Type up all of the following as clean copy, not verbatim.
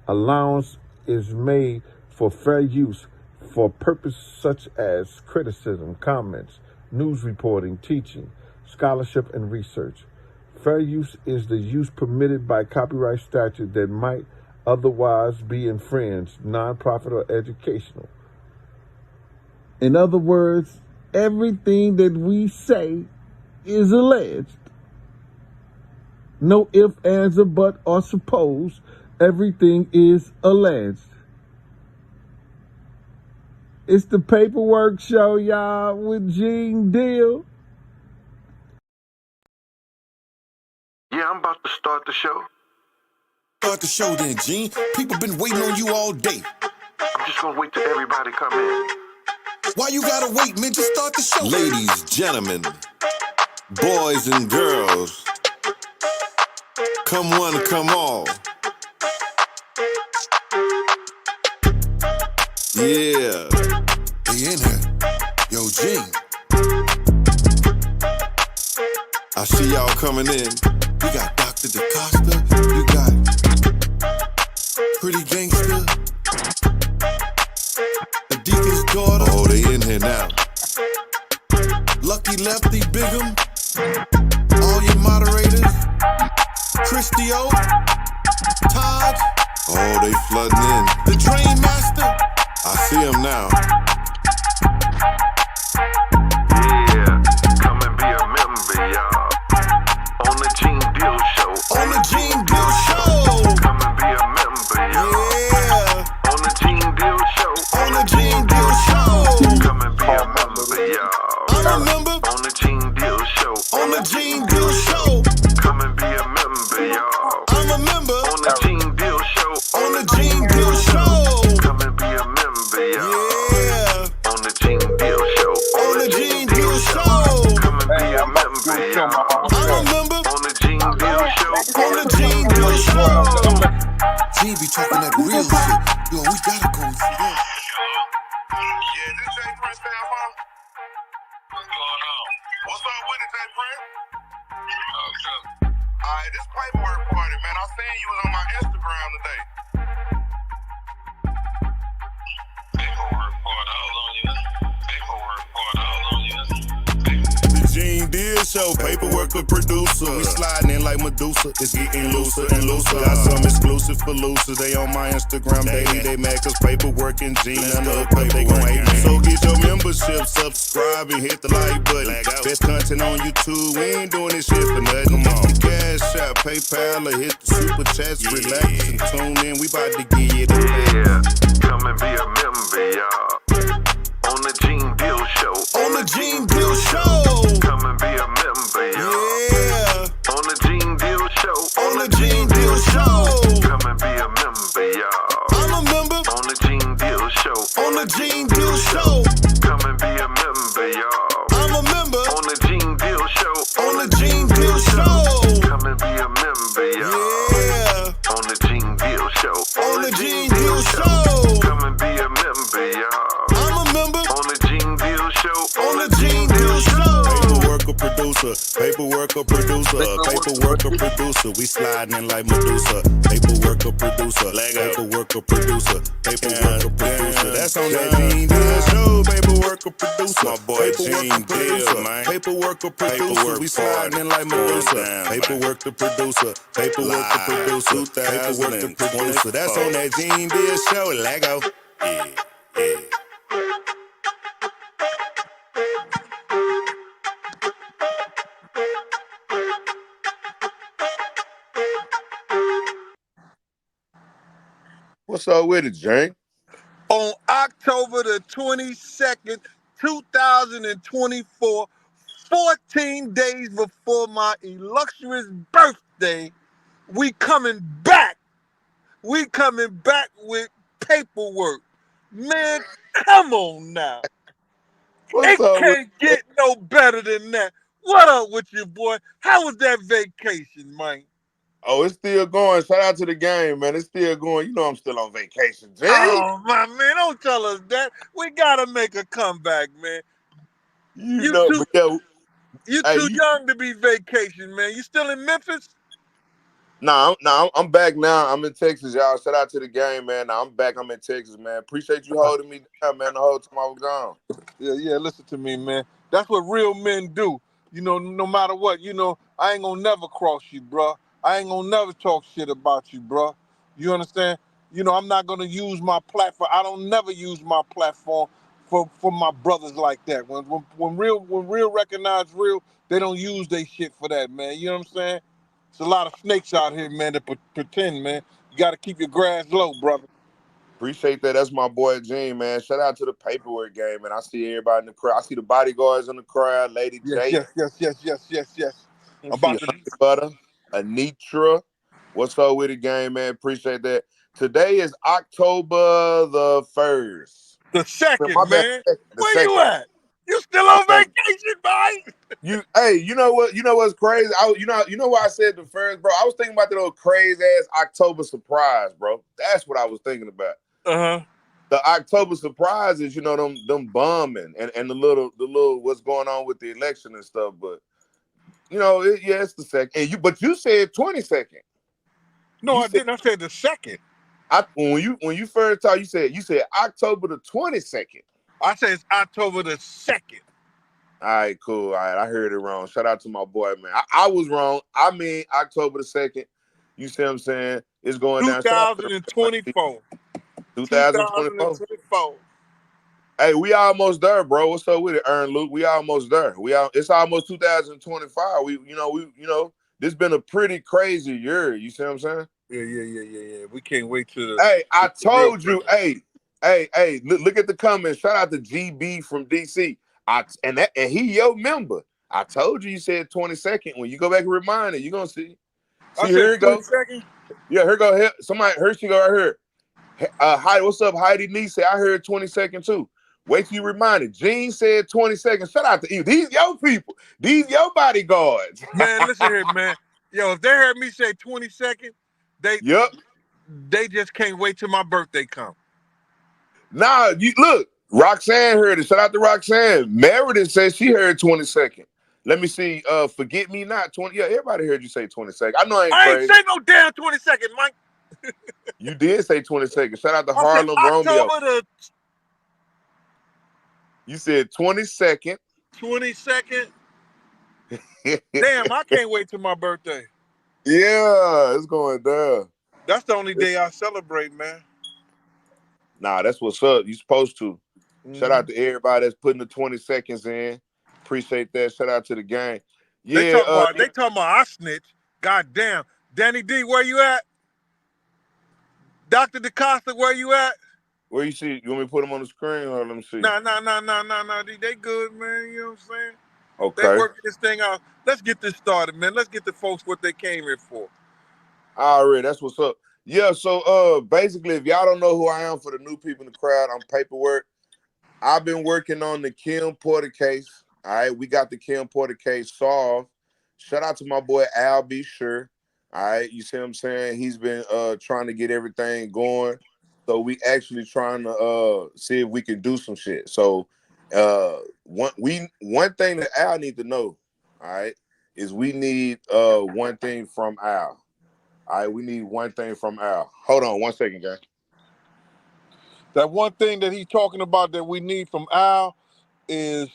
Allowance is made for fair use for purposes such as criticism, comments, news reporting, teaching, scholarship, and research. Fair use is the use permitted by copyright statute that might otherwise be infringed, nonprofit or educational. In other words, everything that we say is alleged. No ifs, ands, or but, or suppose. Everything is alleged. It's the Paperwork Show, y'all, with Gene Deal. Yeah, I'm about to start the show. Start the show then, Gene. People been waiting on you all day. I'm just gonna wait till everybody come in. Why you gotta wait, man? Just start the show. Ladies, gentlemen, boys and girls, come one, come all. Yeah. They in here. Yo, Gene. I see y'all coming in. We got Dr. DaCosta. You got Pretty Gangster. The Deacon's daughter. Oh, they in here now. Lucky Lefty, Bigum. All your moderators. Christio. Todd. Oh, they flooding in. The Drain Master. I see him now. Yeah, come and be a member, y'all. On the Gene Deal Show. On the Gene Deal Show. Come and be a member, y'all. Yeah. On the Gene Deal Show. On the Gene Deal Show. Come and be a member, y'all. I'm a member. On the Gene Deal Show. On the Gene Deal Show. Come and be a member, y'all. I'm a member. On the Gene Deal Show. On the Gene Deal Show. Come and be a member, y'all. Yeah. On the Gene Deal Show. On the Gene Deal Show. Come and be a member, y'all. I'm a member. On the Gene Deal Show. On the Gene Deal Show. Gene be talking that real shit. Yo, we gotta go through that. Yeah, this Jay Prince fam, huh? What's going on? What's up with it, Jay Prince? Oh, sure. Alright, this paperwork party, man. I seen you was on my Instagram today. Paperwork party, hold on, you. Paperwork party, hold on, you. The Gene Deal Show, paperwork a producer. We sliding in like Medusa. It's getting looser and looser. Got some exclusive for losers. They on my Instagram daily. They mad cause paperwork and Gene undercut. They gon' hate me. So get your membership, subscribe and hit the like button. Best content on YouTube. We ain't doing this shit for nothing. Come on. Cash App, PayPal, or hit the super chats. Relax and tune in. We about to give you the Yeah, come and be a member, y'all. On the Gene Deal Show. On the Gene Deal Show. Come and be a member, y'all. Yeah. On the Gene Deal Show. On the Gene Deal Show. Come and be a member, y'all. I'm a member. On the Gene Deal Show. On the Gene Deal Show. Come and be a member, y'all. I'm a member. On the Gene Deal Show. On the Gene Deal Show. Come and be a member, y'all. Yeah. On the Gene Deal Show. On the Gene Deal Show. Come and be a member, y'all. I'm a member. On the Gene Deal Show. On the Gene Deal Show. Paperwork a producer. Paperwork a producer. Paperwork a producer. We sliding in like Medusa. Paperwork a producer. Paperwork a producer. Paperwork a producer. That's on that Gene Deal Show. Paperwork a producer. My boy Gene Deal, man. Paperwork a producer. We sliding in like Medusa. Paperwork the producer. Paperwork the producer. Paperwork the producer. That's on that Gene Deal Show. Lego. Yeah, yeah. What's up with it, Jane? On October the 22nd, 2024, 14 days before my illustrious birthday, we coming back. We coming back with paperwork. Man, come on now. What's It up can't get no better than that. What up with you, boy? How was that vacation, man? Oh, it's still going. Shout out to the game, man. It's still going. You know I'm still on vacation, Jay. Oh, my man, don't tell us that. We got to make a comeback, man. You know, too- but yo, You're Hey, too young to be vacation, man. You still in Memphis? I'm back now. I'm in Texas, y'all. Shout out to the game, man. Nah, I'm back. I'm in Texas, man. Appreciate you holding me down, man, the whole time I was gone. Yeah, listen to me, man. That's what real men do. You know, no matter what, I ain't gonna never cross you, bro. I ain't gonna never talk shit about you, bro. You understand? I'm not gonna use my platform. I don't never use my platform for my brothers like that. When real recognize real, they don't use their shit for that, man. You know what I'm saying? It's a lot of snakes out here, man, that pretend, man. You gotta keep your grass low, brother. Appreciate that. That's my boy Gene, man. Shout out to the paperwork game, man. I see everybody in the crowd. I see the bodyguards in the crowd, Lady Yes, J. yes, yes, yes, yes, yes, yes. I I'm see about to. Honey Butter, Anitra. What's up with the game, man? Appreciate that. Today is October the 1st. The My second, bad. man. The Where you second. at? You still My on second. vacation, boy? Hey, you know what? You know what's crazy? You know why I said the first, bro? I was thinking about that old crazy ass October surprise, bro. That's what I was thinking about. Uh-huh. The October surprise is, them bombing and the little what's going on with the election and stuff. But it's the second. But you said 22nd. No, You I said didn't. I said the second. when you first talked, you said October the 22nd. I said it's October the 2nd. All right, cool. All right, I heard it wrong. Shout out to my boy, man. I was wrong. I mean October the 2nd. You see what I'm saying? It's going down. Shout out to the 2024. 2024. 2024. Hey, we almost there, bro. What's up with it, Ern Luke? We almost there. It's almost 2025. This been a pretty crazy year. You see what I'm saying? Yeah. We can't wait to Hey, I the real told you. Hey. Look at the comments. Shout out to GB from DC. And he your member. I told you. You said 22nd. When you go back and remind it, you gonna see. I See, said here it go. 22nd. Yeah, here go. Here, somebody. Here she go. Right here. Heidi, what's up, Heidi? Nee said I heard 22nd too. Wait till you remind it. Gene said 22nd. Shout out to you. These your people. These your bodyguards. Man, listen here, man. Yo, if they heard me say 22nd, Yep. they just can't wait till my birthday come. Nah, you look. Roxanne heard it. Shout out to Roxanne. Meredith says she heard 22nd. Let me see. Forget me not 20. Yeah, everybody heard you say 22nd. I know I ain't I ain't crazy. say no damn 22nd, Mike. You did say 22nd. Shout out to I said Harlem Romeo. October the You said 22nd. 22nd. Damn, I can't wait till my birthday. Yeah, it's going down. That's the only day I celebrate, man. Nah, that's what's up. You supposed to. Shout out to everybody that's putting the 20 seconds in. Appreciate that. Shout out to the gang. Yeah, They talking about I snitch. God damn. Danny D, where you at? Dr. DeCosta, where you at? where you see? You want me to put them on the screen or let me see? Nah. They good, man. You know what I'm saying? Okay. They working this thing out. Let's get this started, man. Let's get the folks what they came here for. Alright, that's what's up. Yeah, so basically, if y'all don't know who I am for the new people in the crowd, I'm Paperwork. I've been working on the Kim Porter case. All right, we got the Kim Porter case solved. Shout out to my boy Al B. Sure. All right, you see what I'm saying? He's been trying to get everything going. So we actually trying to see if we can do some shit. So one thing that Al need to know, all right, is we need one thing from Al. All right, we need one thing from Al. Hold on 1 second, guys. That one thing that he's talking about that we need from Al is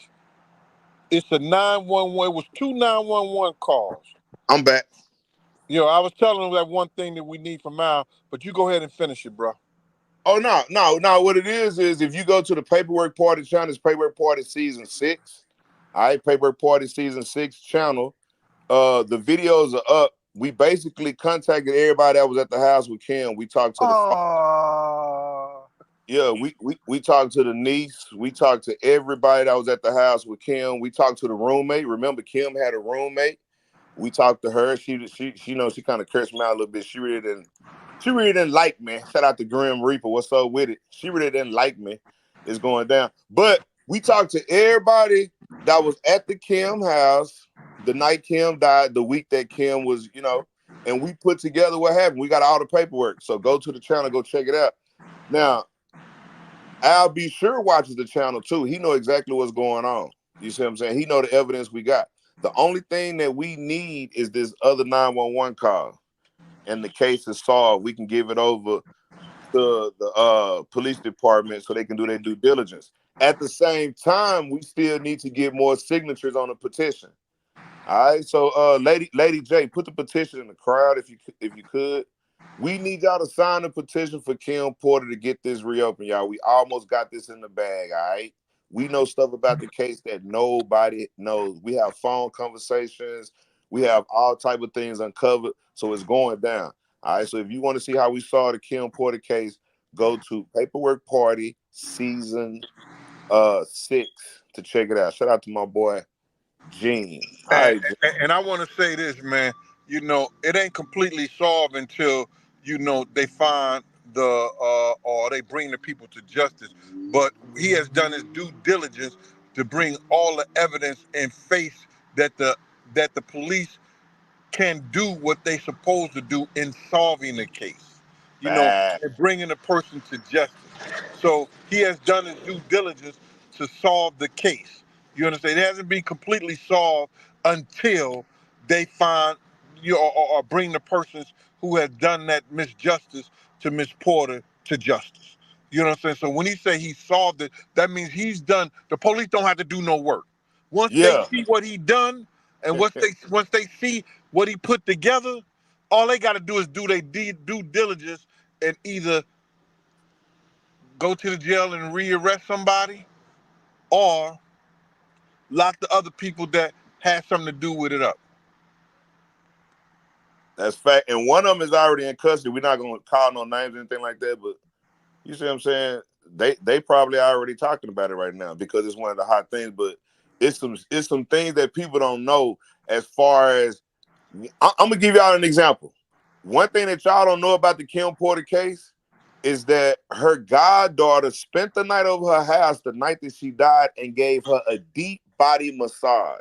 it's a 911. It was 2 911 calls. I'm back. Yo, I was telling him that one thing that we need from Al, but you go ahead and finish it, bro. Oh, no. What it is if you go to the Paperwork Party channel, it's Paperwork Party Season 6. All right, Paperwork Party Season 6 channel. The videos are up. We basically contacted everybody that was at the house with Kim. We talked to we talked to the niece. We talked to everybody that was at the house with Kim. We talked to the roommate. Remember, Kim had a roommate. We talked to her. She kind of cursed me out a little bit. She really didn't like me. Shout out to Grim Reaper. What's up with it? She really didn't like me. It's going down. But we talked to everybody that was at the Kim house the night Kim died, the week that Kim was, and we put together what happened. We got all the paperwork. So go to the channel, go check it out. Now, Al B. Sure watches the channel too. He know exactly what's going on. You see what I'm saying? He know the evidence we got. The only thing that we need is this other 911 call. and the case is solved, we can give it over to the police department so they can do their due diligence. At the same time, we still need to get more signatures on the petition. All right, so Lady J, put the petition in the crowd if you could. We need y'all to sign the petition for Kim Porter to get this reopened, y'all. We almost got this in the bag, all right? We know stuff about the case that nobody knows. We have phone conversations. We have all type of things uncovered, so it's going down. All right, so if you want to see how we saw the Kim Porter case, go to Paperwork Party Season 6 to check it out. Shout out to my boy Gene. All right, Gene. And I want to say this, man. You know, it ain't completely solved until they find or they bring the people to justice. But he has done his due diligence to bring all the evidence in face that the police can do what they supposed to do in solving the case, and bringing the person to justice. So he has done his due diligence to solve the case. You understand? It hasn't been completely solved until they find or bring the persons who have done that misjustice to Miss Porter to justice. You know what I'm saying? So when he say he solved it, that means he's done. The police don't have to do no work. Once they see what he done, and once they see what he put together, all they got to do is do their due diligence and either go to the jail and rearrest somebody, or lock the other people that had something to do with it up. That's fact. And one of them is already in custody. We're not going to call no names or anything like that, but you see what I'm saying? They probably already talking about it right now because it's one of the hot things. But it's some things that people don't know. As far as I'm gonna give y'all an example. One thing that y'all don't know about the Kim Porter case is that her goddaughter spent the night over her house the night that she died and gave her a deep body massage.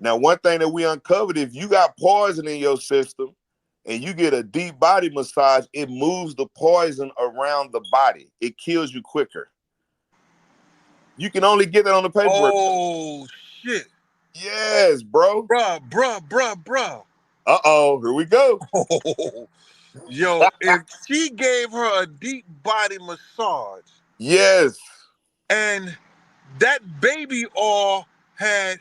Now, one thing that we uncovered, if you got poison in your system and you get a deep body massage, it moves the poison around the body. It kills you quicker. You can only get that on the paperwork. Oh, shit. Yes, bro. Bruh. Uh-oh, here we go. Yo, if she gave her a deep body massage. Yes. And that baby oil had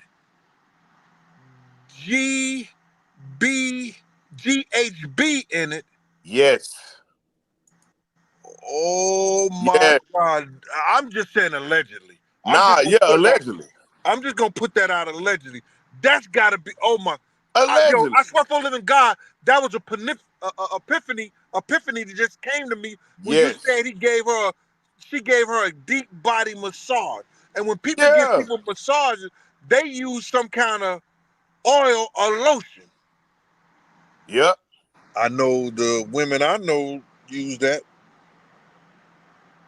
GHB in it. Yes. Oh my God. I'm just saying allegedly. Allegedly. I'm just gonna put that out allegedly. That's gotta be, oh my. Allegedly. I swear for living God, that was a epiphany that just came to me when you said she gave her a deep body massage. And when people give people massages, they use some kind of oil or lotion. Yep. I know the women I know use that.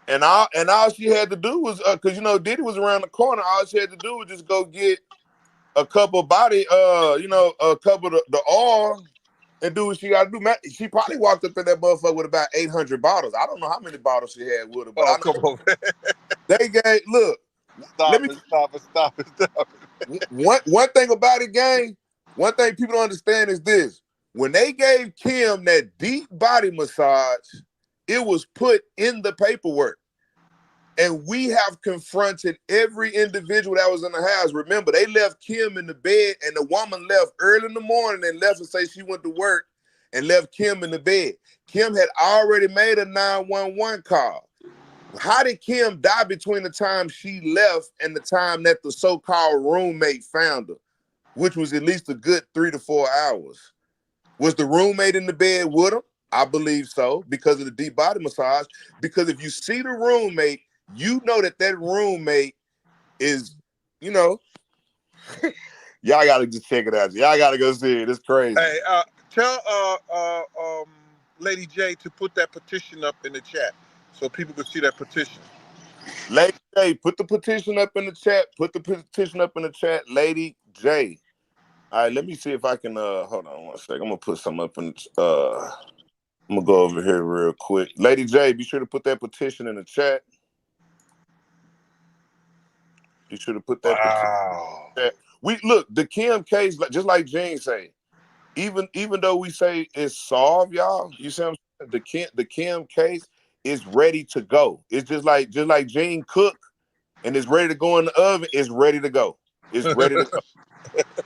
And all she had to do was, because Diddy was around the corner. All she had to do was just go get a couple body, a couple of the oil, and do what she got to do. Man, she probably walked up in that motherfucker with about 800 bottles. I don't know how many bottles she had with her, but come on. They gave. Look, Stop it. One thing about it, gang. One thing people don't understand is this: when they gave Kim that deep body massage, it was put in the paperwork. And we have confronted every individual that was in the house. Remember, they left Kim in the bed, and the woman left early in the morning and left to say she went to work and left Kim in the bed. Kim had already made a 911 call. How did Kim die between the time she left and the time that the so-called roommate found her, which was at least a good 3 to 4 hours? Was the roommate in the bed with him? I believe so, because of the deep body massage. Because if you see the roommate, you know that roommate is, y'all got to just check it out. Y'all got to go see it. It's crazy. Hey, tell Lady J to put that petition up in the chat so people can see that petition. Lady J, put the petition up in the chat. Put the petition up in the chat, Lady J. All right, let me see if I can, hold on one second. I'm going to put something up in I'm going to go over here real quick. Lady J, be sure to put that petition in the chat. Be sure to put that petition in the chat. Look, the Kim case, just like Gene said, even though we say it's solved, y'all, you see what I'm saying? The Kim case is ready to go. It's just like Gene Cook, and it's ready to go in the oven. It's ready to go. It's ready to go.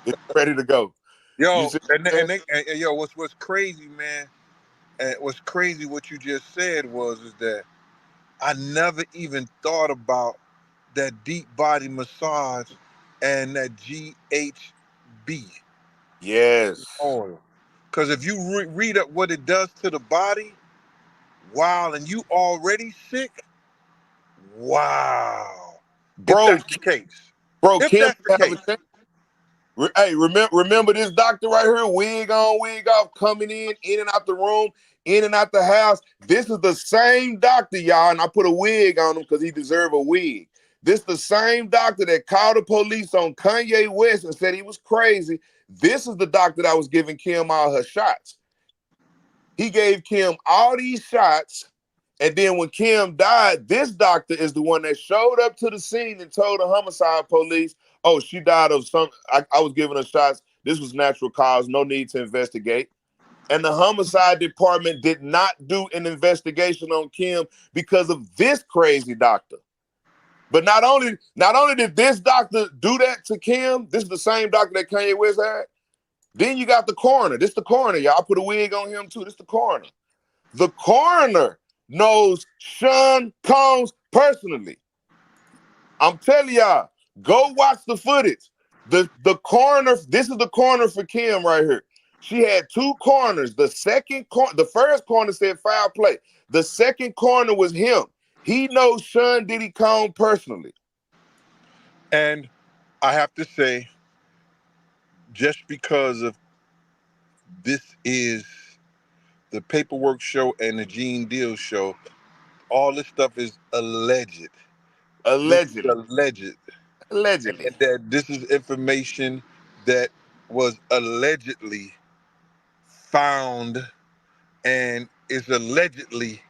It's ready to go. You Yo, see and, what I'm and, saying? and yo, what's crazy, man? And what's crazy, what you just said is that I never even thought about that deep body massage and that GHB Yes, oil. Because if you read up what it does to the body, wow, and you already sick, wow. If bro, that's the case, bro, if Kim that's the have a case, chance. Hey, remember this doctor right here, wig on, wig off, coming in and out the room, in and out the house. This is the same doctor, y'all, and I put a wig on him because he deserved a wig. This the same doctor that called the police on Kanye West and said he was crazy. This is the doctor that was giving Kim all her shots. He gave Kim all these shots, and then when Kim died, this doctor is the one that showed up to the scene and told the homicide police, oh, she died of some, I was giving her shots. This was natural cause, no need to investigate. And the homicide department did not do an investigation on Kim because of this crazy doctor. But not only did this doctor do that to Kim, this is the same doctor that Kanye West had. Then you got the coroner. This the coroner, y'all. I put a wig on him too. This the coroner. The coroner knows Sean Combs personally. I'm telling y'all, go watch the footage. The coroner, this is the coroner for Kim right here. She had two coroners. The first coroner said foul play. The second coroner was him. He knows Sean Diddy Combs personally. and I have to say, just because of this is the paperwork show and the Gene Deal show, all this stuff is alleged. This is Allegedly. alleged. Allegedly. And that this is information that was allegedly found and is allegedly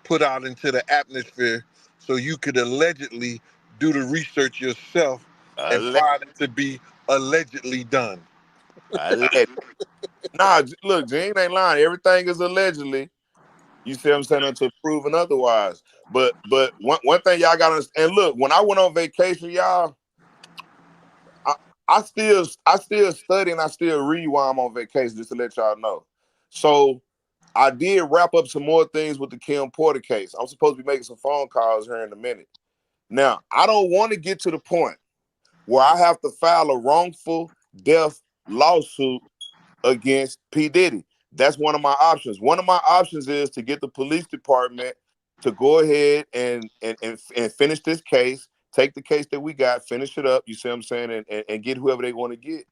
put out into the atmosphere so you could allegedly do the research yourself and Allegedly. find it to be allegedly done. Allegedly. Nah, look, Gene ain't lying. Everything is allegedly. You see what I'm saying? Until proven otherwise. But one thing y'all gotta understand. And look, when I went on vacation, y'all, I still study and I still read while I'm on vacation, just to let y'all know. So I did wrap up some more things with the Kim Porter case. I'm supposed to be making some phone calls here in a minute. Now, I don't want to get to the point where I have to file a wrongful death lawsuit against P. Diddy. That's one of my options. One of my options is to get the police department to go ahead and finish this case, take the case that we got, finish it up, you see what I'm saying, and get whoever they want to get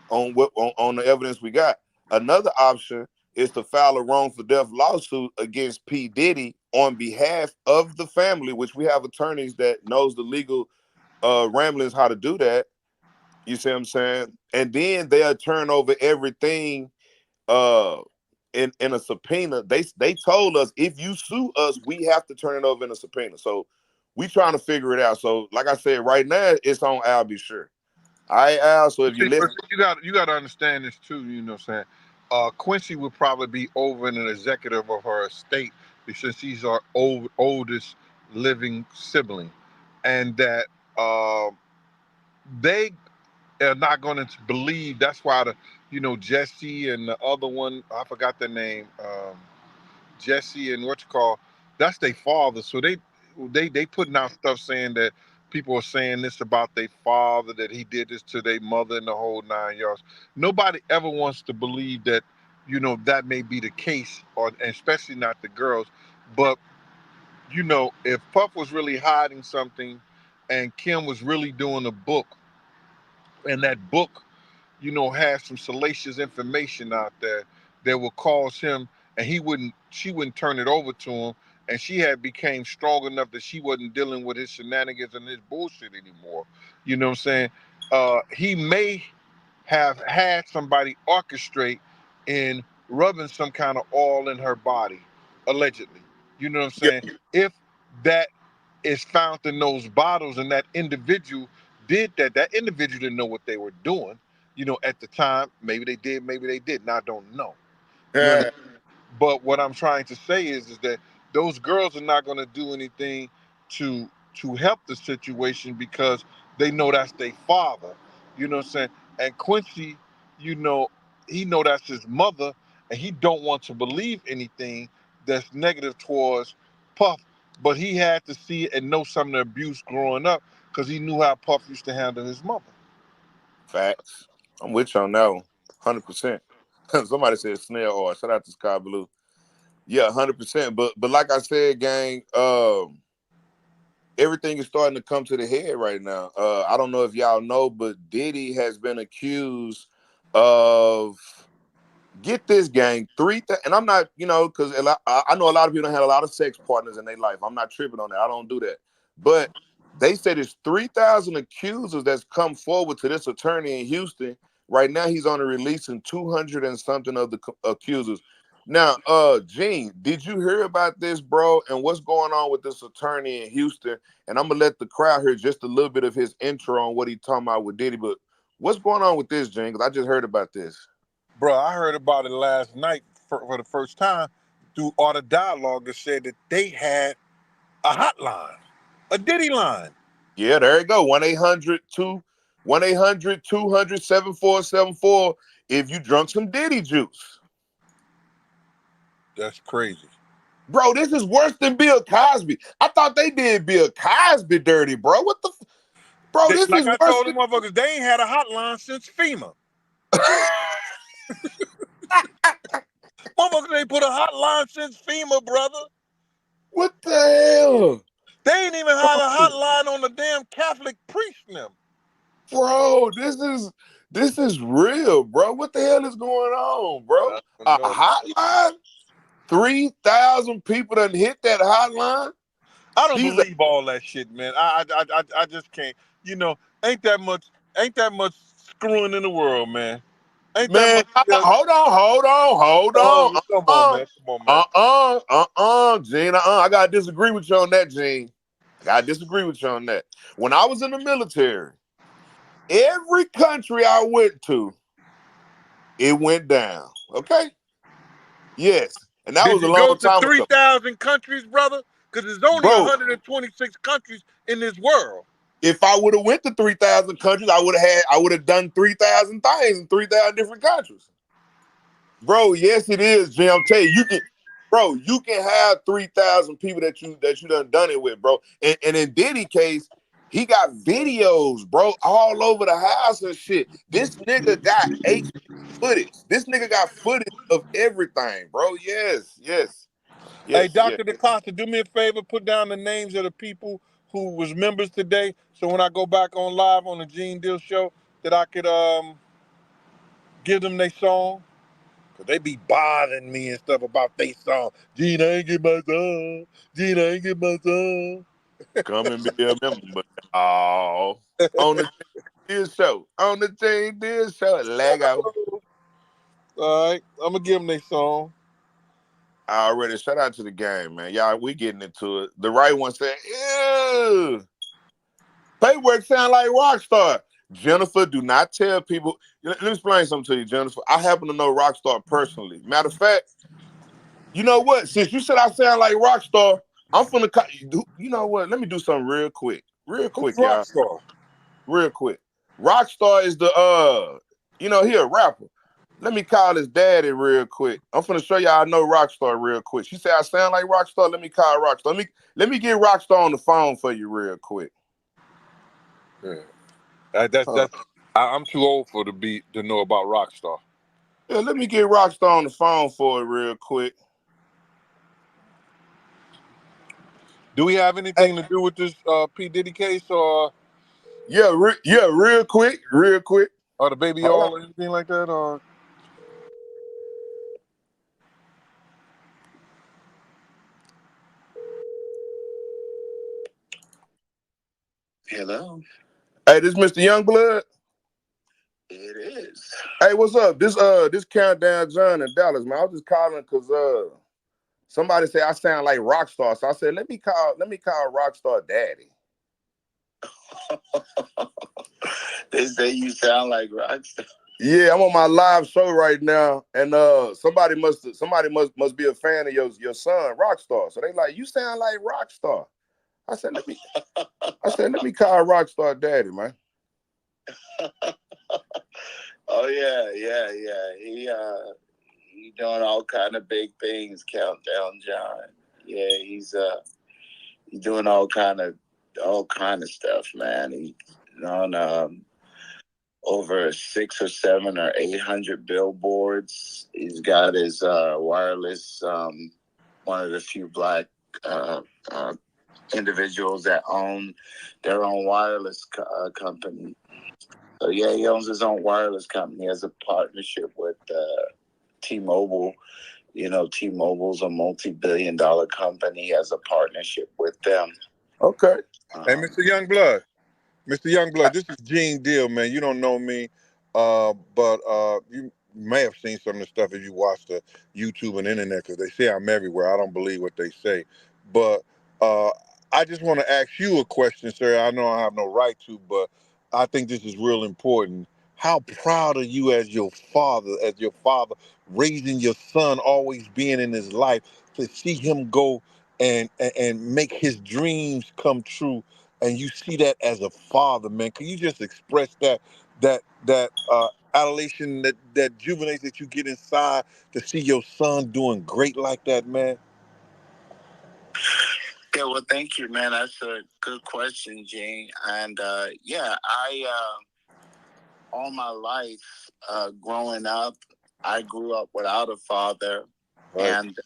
on the evidence we got. Another option is to file a wrongful death lawsuit against P. Diddy on behalf of the family, which we have attorneys that knows the legal ramblings how to do that. You see what I'm saying? And then they'll turn over everything uh in a subpoena. They told us if you sue us, we have to turn it over in a subpoena. So we trying to figure it out. So like I said, right now it's on Al Be Sure. All right, Al. So if you But listen, you got to understand this too. You know what I'm saying? Quincy would probably be over in an executive of her estate since he's our oldest living sibling, and that they are not going to believe. That's why Jesse and the other one, I forgot the name. Jesse and what you call, that's their father. So they putting out stuff saying that people are saying this about their father, that he did this to their mother and the whole 9 yards. Nobody ever wants to believe that, that may be the case, or and especially not the girls. But if Puff was really hiding something and Kim was really doing a book, and that book has some salacious information out there that will cause him, and she wouldn't turn it over to him, and she had became strong enough that she wasn't dealing with his shenanigans and his bullshit anymore. You know what I'm saying? He may have had somebody orchestrate in rubbing some kind of oil in her body, allegedly. You know what I'm yeah, saying? If that is found in those bottles and that individual did that, that individual didn't know what they were doing. At the time, maybe they did, maybe they didn't. I don't know. You know, but what I'm trying to say is that those girls are not going to do anything to help the situation because they know that's their father. You know what I'm saying? And Quincy, you know, he know that's his mother, and he don't want to believe anything that's negative towards Puff. But he had to see and know some of the abuse growing up because he knew how Puff used to handle his mother. Facts. I'm with you on that one. 100%. Somebody said snail oil. Shout out to Sky Blue. Yeah, 100%. But like I said, gang, everything is starting to come to the head right now. I don't know if y'all know, but Diddy has been accused of, get this, gang, and I'm not, because I know a lot of people don't have a lot of sex partners in their life. I'm not tripping on that. I don't do that. But they said there's 3,000 accusers that's come forward to this attorney in Houston. Right now, he's on a releasing 200 and something of the accusers. Now, Gene, did you hear about this, bro? And what's going on with this attorney in Houston? And I'm gonna let the crowd hear just a little bit of his intro on what he's talking about with Diddy. But what's going on with this, Gene? Because I just heard about this. Bro, I heard about it last night for the first time through all the dialogue that said that they had a hotline, a Diddy line. Yeah, there you go. 1-800-200-7474 if you drunk some Diddy juice. That's crazy. Bro, this is worse than Bill Cosby. I thought they did Bill Cosby dirty, bro. What the bro, this Like is I worse told than them motherfuckers, they ain't had a hotline since FEMA. Motherfuckers ain't put a hotline since FEMA, brother. What the hell? They ain't even had a hotline on the damn Catholic priest now. Bro, this is real, bro. What the hell is going on, bro? A hotline? 3,000 people done hit that hotline? I don't believe all that shit, man. I just can't. Ain't that much screwing in the world, man. Ain't that Man, much? hold on. Come on, man. Gene, I gotta disagree with you on that, Gene. I gotta disagree with you on that. When I was in the military, every country I went to, it went down. Okay? Yes. And that was a long Did you go time to ago. 3,000 countries, brother? Because there's only 126 countries in this world. If I would have went to 3,000 countries, I would have done 3,000 things in 3,000 different countries. Bro, yes, it is, Jim. I'm telling you, you can have 3,000 people that you done it with, bro. And in Diddy case, he got videos, bro, all over the house and shit. This nigga got footage. This nigga got footage of everything, bro. Yes. Hey, Dr. DaCosta, do me a favor, put down the names of the people who was members today, so when I go back on live on the Gene Deal show, that I could give them their song. Cause they be bothering me and stuff about their song. Gene, I ain't get my song. Gene, I ain't get my song. Come and be a member. Oh, on the Deal show. On the Gene Deal show. Lego. All right, I'm gonna give them their song. Already, shout out to the game, man. Y'all, we getting into it. The right one said, ew. Paywork sound like Rockstar. Jennifer, do not tell people. Let me explain something to you, Jennifer. I happen to know Rockstar personally. Matter of fact, you know what? Since you said I sound like Rockstar, I'm finna you know what? Let me do something real quick. Real quick, y'all. Rockstar. Real quick. Rockstar is the he a rapper. Let me call his daddy real quick. I'm finna show y'all I know Rockstar real quick. She said I sound like Rockstar. Let me call Rockstar. Let me get Rockstar on the phone for you real quick. Yeah. I'm too old to know about Rockstar. Yeah, let me get Rockstar on the phone for it real quick. Do we have anything to do with this P. Diddy case or? Yeah, real quick. Or the baby all or anything like that? Or Hello. Hey, this Mr. Youngblood. It is. Hey, what's up? This Countdown John in Dallas, man. I was just calling because somebody said I sound like Rockstar, so I said let me call Rockstar Daddy. They say you sound like Rockstar. Yeah, I'm on my live show right now, and somebody must be a fan of your son, Rockstar. So they like, you sound like Rockstar. I said, let me call Rockstar Daddy, man. Oh yeah. He doing all kind of big things. Countdown John. Yeah, he's doing all kind of stuff, man. He's on over 600 or 700 or 800 billboards. He's got his wireless. One of the few black individuals that own their own wireless company. So yeah, he owns his own wireless company. He has a partnership with T-Mobile. You know, T-Mobile's a multi-billion-dollar company. He has a partnership with them. Okay. Hey, Mr. Youngblood. Mr. Youngblood, this is Gene Deal, man. You don't know me, but you may have seen some of the stuff if you watch the YouTube and internet, because they say I'm everywhere. I don't believe what they say. But I just want to ask you a question, sir. I know I have no right to, but I think this is real important. How proud are you as your father, raising your son, always being in his life, to see him go and make his dreams come true? And you see that as a father, man. Can you just express that adulation, that juvenation that you get inside to see your son doing great like that, man? Yeah, well, thank you, man. That's a good question, Gene. And I all my life growing up, I grew up without a father, Right. and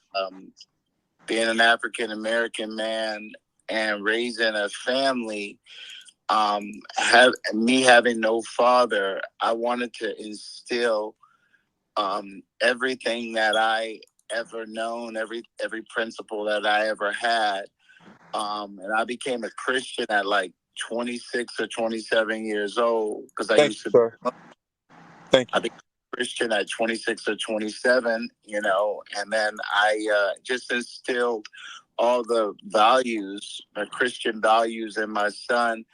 being an African American man and raising a family. Having no father, I wanted to instill everything that I ever known, every principle that I ever had. And I became a Christian at like 26 or 27 years old, because I used to. Sir. Thank you. I became a Christian at 26 or 27, you know, and then I just instilled all the values, Christian values, in my son,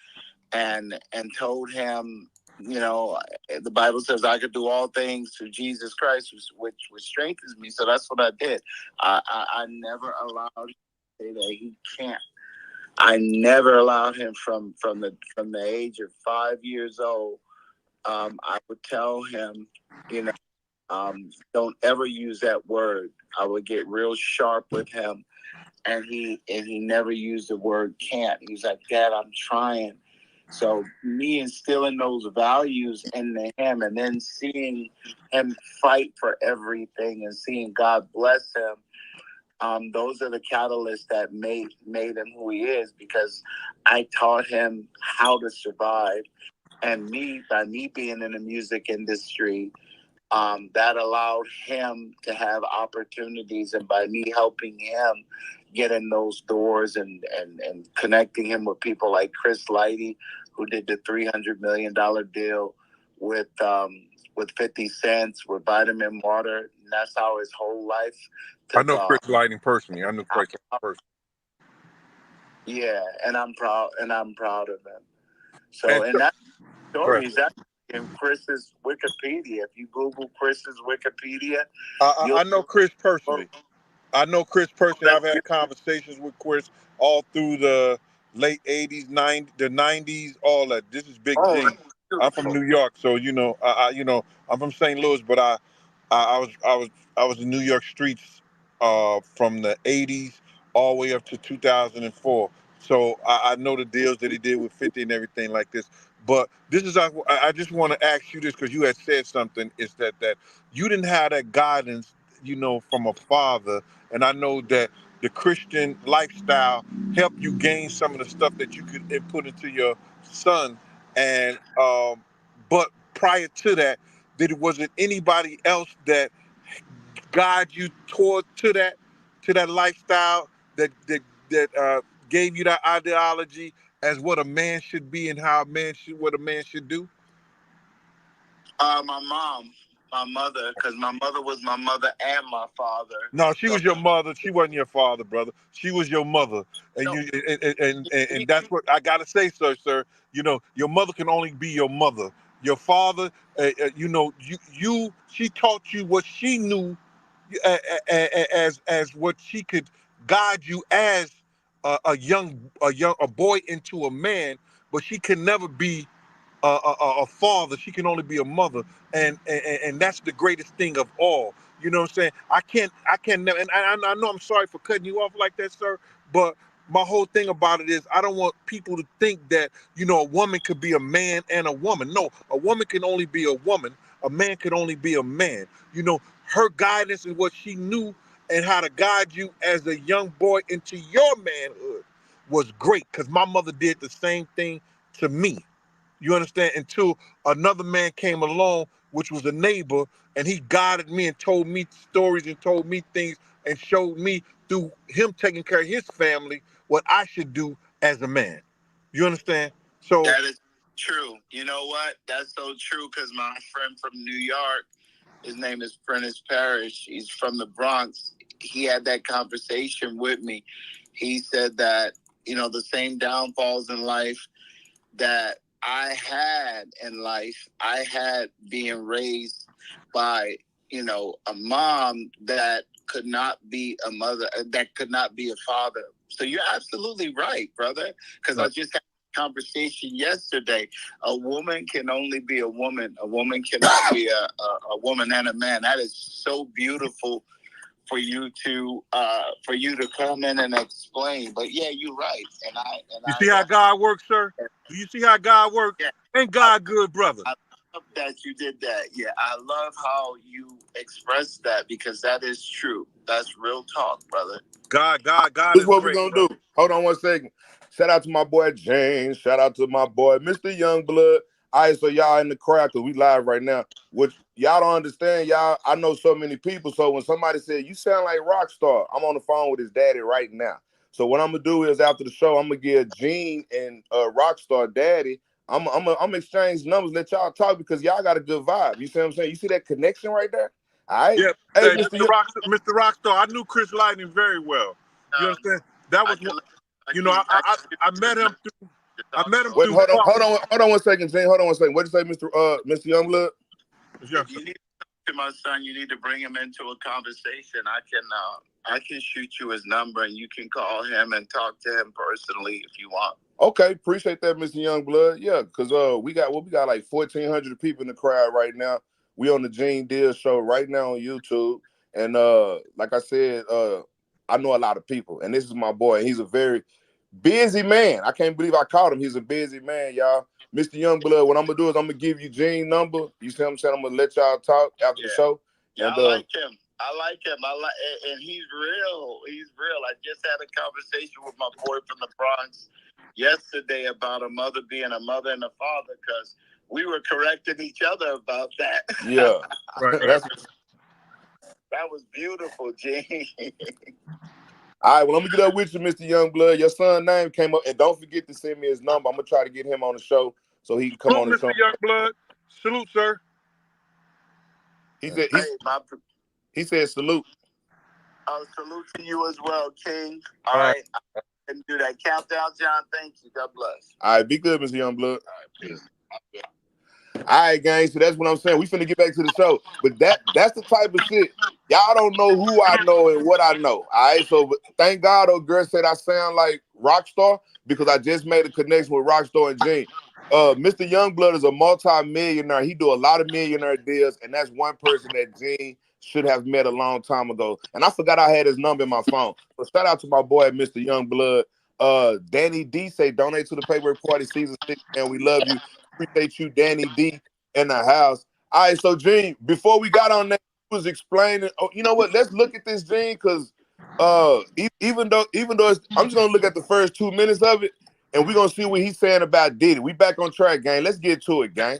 and told him, you know, the Bible says I could do all things through Jesus Christ, which strengthens me. So that's what I did. I never allowed him to say that he can't. I never allowed him from the age of 5 years old. I would tell him, you know, don't ever use that word. I would get real sharp with him, and he never used the word can't. He was like, Dad, I'm trying. So me instilling those values into him, and then seeing him fight for everything and seeing God bless him, those are the catalysts that made him who he is, because I taught him how to survive. And by me being in the music industry, that allowed him to have opportunities, and by me helping him get in those doors and connecting him with people like Chris Lighty, who did the $300 million deal with 50 Cent, with Vitamin Water. And that's how his whole life took I know off. Chris Lighting personally. I know Chris personally. Yeah, and I'm proud of him. So, and that story is actually in Chris's Wikipedia. If you Google Chris's Wikipedia, I know Chris personally. I've had conversations with Chris all through the late 80s, the 90s, all that. This is Big G. I'm from New York, so you know, I'm from St. Louis, but I was in New York streets from the 80s all the way up to 2004. So I know the deals that he did with 50 and everything like this. But this is I just want to ask you this, because you had said something, is that you didn't have that guidance, you know, from a father. And I know that the Christian lifestyle helped you gain some of the stuff that you could put into your son. And but prior to that, wasn't anybody else that guide you toward to that lifestyle that gave you that ideology as what a man should be and what a man should do? My mom, my mother, because my mother was my mother and my father. No, she was your mother. She wasn't your father, brother. She was your mother, and and that's what I gotta say, sir. You know, your mother can only be your mother. Your father, you know, she taught you what she knew, as what she could guide you as a boy into a man, but she can never be a father. She can only be a mother, and that's the greatest thing of all. You know what I'm saying? I can't never, and I know I'm sorry for cutting you off like that, sir, but my whole thing about it is I don't want people to think that, you know, a woman could be a man and a woman. No, a woman can only be a woman. A man can only be a man. You know, her guidance and what she knew and how to guide you as a young boy into your manhood was great, because my mother did the same thing to me. You understand? Until another man came along, which was a neighbor, and he guided me and told me stories and told me things and showed me through him taking care of his family what I should do as a man. You understand? So That is true. You know what? That's so true, because my friend from New York, his name is Prentice Parrish. He's from the Bronx. He had that conversation with me. He said that, you know, the same downfalls in life that I had in life, I had being raised by, you know, a mom that could not be a mother, that could not be a father. So you're absolutely right, brother, because I just had a conversation yesterday. A woman can only be a woman. A woman cannot be a woman and a man. That is so beautiful for you to come in and explain. But yeah, you're right. you see how God works, sir? Do you see how God works? Yeah. Ain't God good, brother? I love that you did that. Yeah, I love how you expressed that, because that is true. That's real talk, brother. God This is is what we're great, gonna brother. do. Hold on one second. Shout out to my boy James. Shout out to my boy Mr. Youngblood. All right, so y'all in the crowd, because we live right now. Which y'all don't understand, y'all. I know so many people. So when somebody said, you sound like Rockstar, I'm on the phone with his daddy right now. So what I'm gonna do is after the show, I'm gonna give Gene and Rockstar daddy. I'm exchange numbers, let y'all talk, because y'all got a good vibe. You see what I'm saying? You see that connection right there? All right. Yeah, Hey, hey, Mr. Rockstar, I knew Chris Lightning very well. You understand? That was, you know, I met him through. I met him Wait, through. hold on one second, Gene. Hold on one second. What did you say, Mr. Youngblood? Yeah. If you need to talk to my son, you need to bring him into a conversation. I can shoot you his number, and you can call him and talk to him personally if you want. Okay, appreciate that, Mr. Youngblood. Yeah, because we got like 1,400 people in the crowd right now. We on the Gene Deal Show right now on YouTube, and like I said, I know a lot of people, and this is my boy. And he's a very busy man. I can't believe I called him. He's a busy man, y'all. Mr. Youngblood, what I'm gonna do is I'm gonna give you Gene number. You see what I'm saying? I'm gonna let y'all talk after the show. Yeah, And, I like him. And he's real. He's real. I just had a conversation with my boy from the Bronx yesterday about a mother being a mother and a father, because we were correcting each other about that. Yeah, Right. That was beautiful, Gene. All right, well, I'm gonna get up with you, Mr. Youngblood. Your son's name came up, and don't forget to send me his number. I'm gonna try to get him on the show so he can come on the show. Mr. Youngblood. Salute, sir. He said he said salute. Salute to you as well, King. All right. I can do that countdown, John. Thank you. God bless. All right, be good, Mr. Youngblood. All right, peace. Yeah. All right, gang. So that's what I'm saying. We finna get back to the show, but that's the type of shit. Y'all don't know who I know and what I know. All right, so thank God, old girl said I sound like Rockstar, because I just made a connection with Rockstar and Gene. Mr. Youngblood is a multi-millionaire. He do a lot of millionaire deals, and that's one person that Gene should have met a long time ago. And I forgot I had his number in my phone. So shout out to my boy, Mr. Youngblood. Danny D say donate to the Paper Party season 6, and we love you. Appreciate you, Danny D, in the house. All right, so Gene, before we got on that, he was explaining. Oh, you know what? Let's look at this, Gene, because even though I'm just gonna look at the first 2 minutes of it, and we're gonna see what he's saying about Diddy. We back on track, gang. Let's get to it, gang.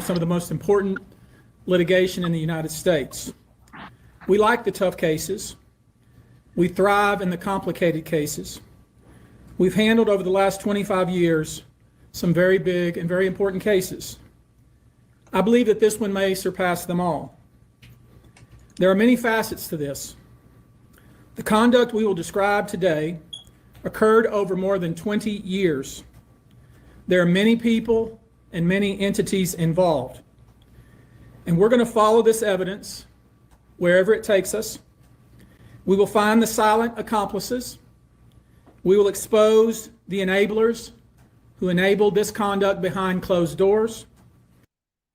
Some of the most important litigation in the United States. We like the tough cases. We thrive in the complicated cases. We've handled over the last 25 years some very big and very important cases. I believe that this one may surpass them all. There are many facets to this. The conduct we will describe today occurred over more than 20 years. There are many people and many entities involved. And we're going to follow this evidence wherever it takes us. We will find the silent accomplices. We will expose the enablers who enabled this conduct behind closed doors.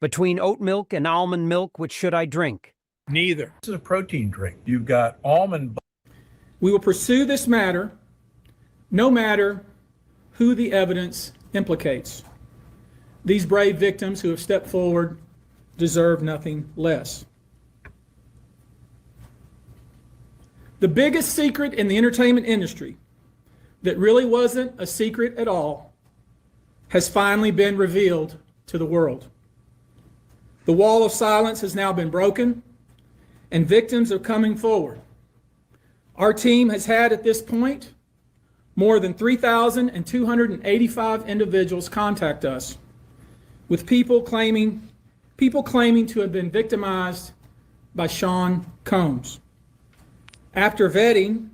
Between oat milk and almond milk, which should I drink? Neither. This is a protein drink. You've got almond. We will pursue this matter no matter who the evidence implicates. These brave victims who have stepped forward deserve nothing less. The biggest secret in the entertainment industry that really wasn't a secret at all has finally been revealed to the world. The wall of silence has now been broken, and victims are coming forward. Our team has had at this point more than 3,285 individuals contact us with people claiming to have been victimized by Sean Combs. After vetting,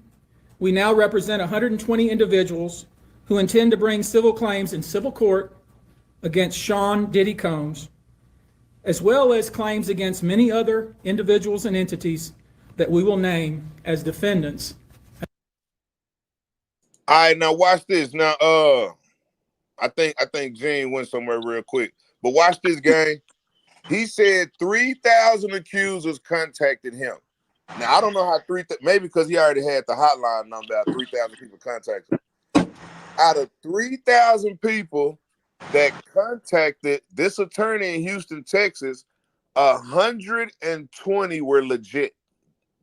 we now represent 120 individuals who intend to bring civil claims in civil court against Sean Diddy Combs, as well as claims against many other individuals and entities that we will name as defendants. All right, now watch this. Now, I think Gene went somewhere real quick, but watch this game. He said 3,000 accusers contacted him. Now I don't know how maybe because he already had the hotline number. 3,000 people contacted him. Out of 3,000 people that contacted this attorney in Houston, Texas, 120 were legit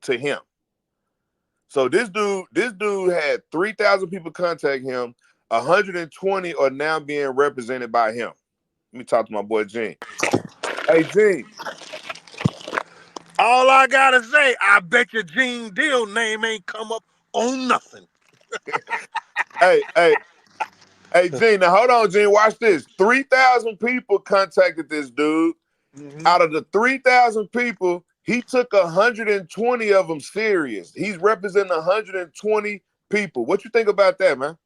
to him. So this dude had 3,000 people contact him. 120 are now being represented by him. Let me talk to my boy Gene. Hey Gene. All I gotta say, I bet your Gene Deal name ain't come up on nothing. Hey, Gene, now hold on, Gene, watch this. 3,000 people contacted this dude. Mm-hmm. Out of the 3,000 people, he took 120 of them serious. He's representing 120 people. What you think about that, man?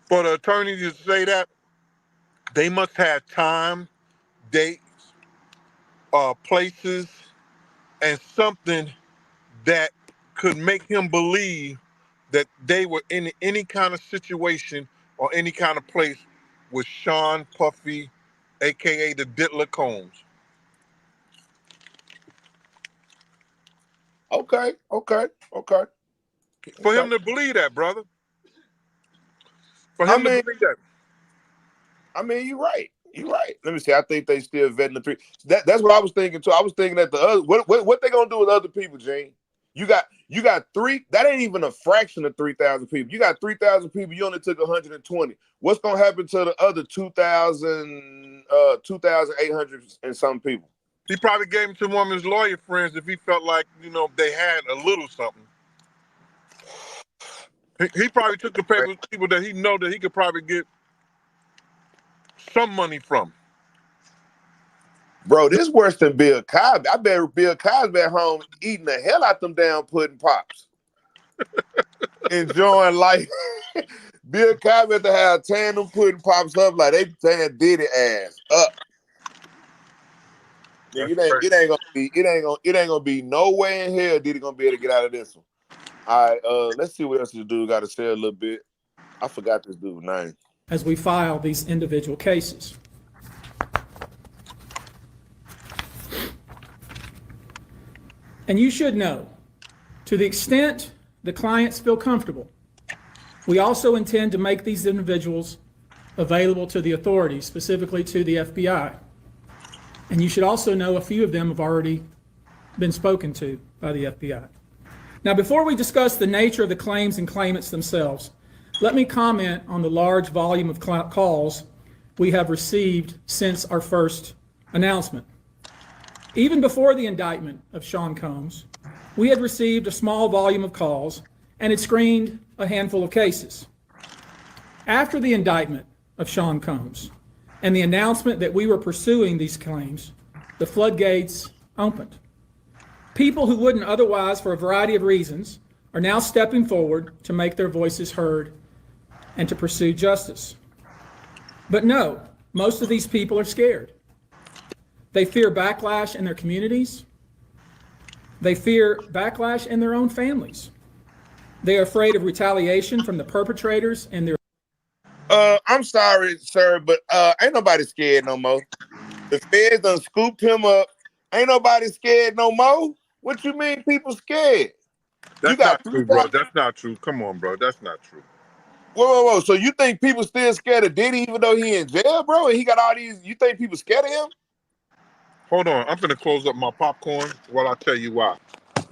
For the attorney to say that, they must have time, dates, places, and something that could make him believe that they were in any kind of situation or any kind of place with Sean Puffy, aka the Diddler Combs. Okay. For him to believe that, brother. For him to believe that. I mean, you're right. Let me see. I think they still vetting the three. That's what I was thinking too. I was thinking that the other what they gonna do with other people, Gene? You got three. That ain't even a fraction of 3,000 people. You got 3,000 people. You only took 120. What's gonna happen to the other 2,800 and some people? He probably gave him to one of his lawyer friends if he felt like they had a little something. He probably took the people that he know that he could probably get some money from. Bro, this worse than Bill Cosby. I bet Bill Cosby at home eating the hell out them damn pudding pops. Enjoying life. Bill Cosby had to have tearing them pudding pops up like they tearing Diddy ass up. Yeah, it ain't gonna be no way in hell Diddy gonna be able to get out of this one. All right, let's see what else this dude got to say a little bit. I forgot this dude's name. As we file these individual cases. And you should know, to the extent the clients feel comfortable, we also intend to make these individuals available to the authorities, specifically to the FBI. And you should also know a few of them have already been spoken to by the FBI. Now, before we discuss the nature of the claims and claimants themselves, let me comment on the large volume of calls we have received since our first announcement. Even before the indictment of Sean Combs, we had received a small volume of calls and had screened a handful of cases. After the indictment of Sean Combs and the announcement that we were pursuing these claims, the floodgates opened. People who wouldn't otherwise, for a variety of reasons, are now stepping forward to make their voices heard and to pursue justice. But no, most of these people are scared. They fear backlash in their communities. They fear backlash in their own families. They are afraid of retaliation from the perpetrators and their. I'm sorry, sir, but ain't nobody scared no more. The feds done scooped him up. Ain't nobody scared no more. What you mean people scared? That's You got not true, bro. That's not true. Come on, bro. That's not true. Whoa. So you think people still scared of Diddy even though he in jail, bro? And he got all these, you think people scared of him? Hold on. I'm gonna close up my popcorn while I tell you why.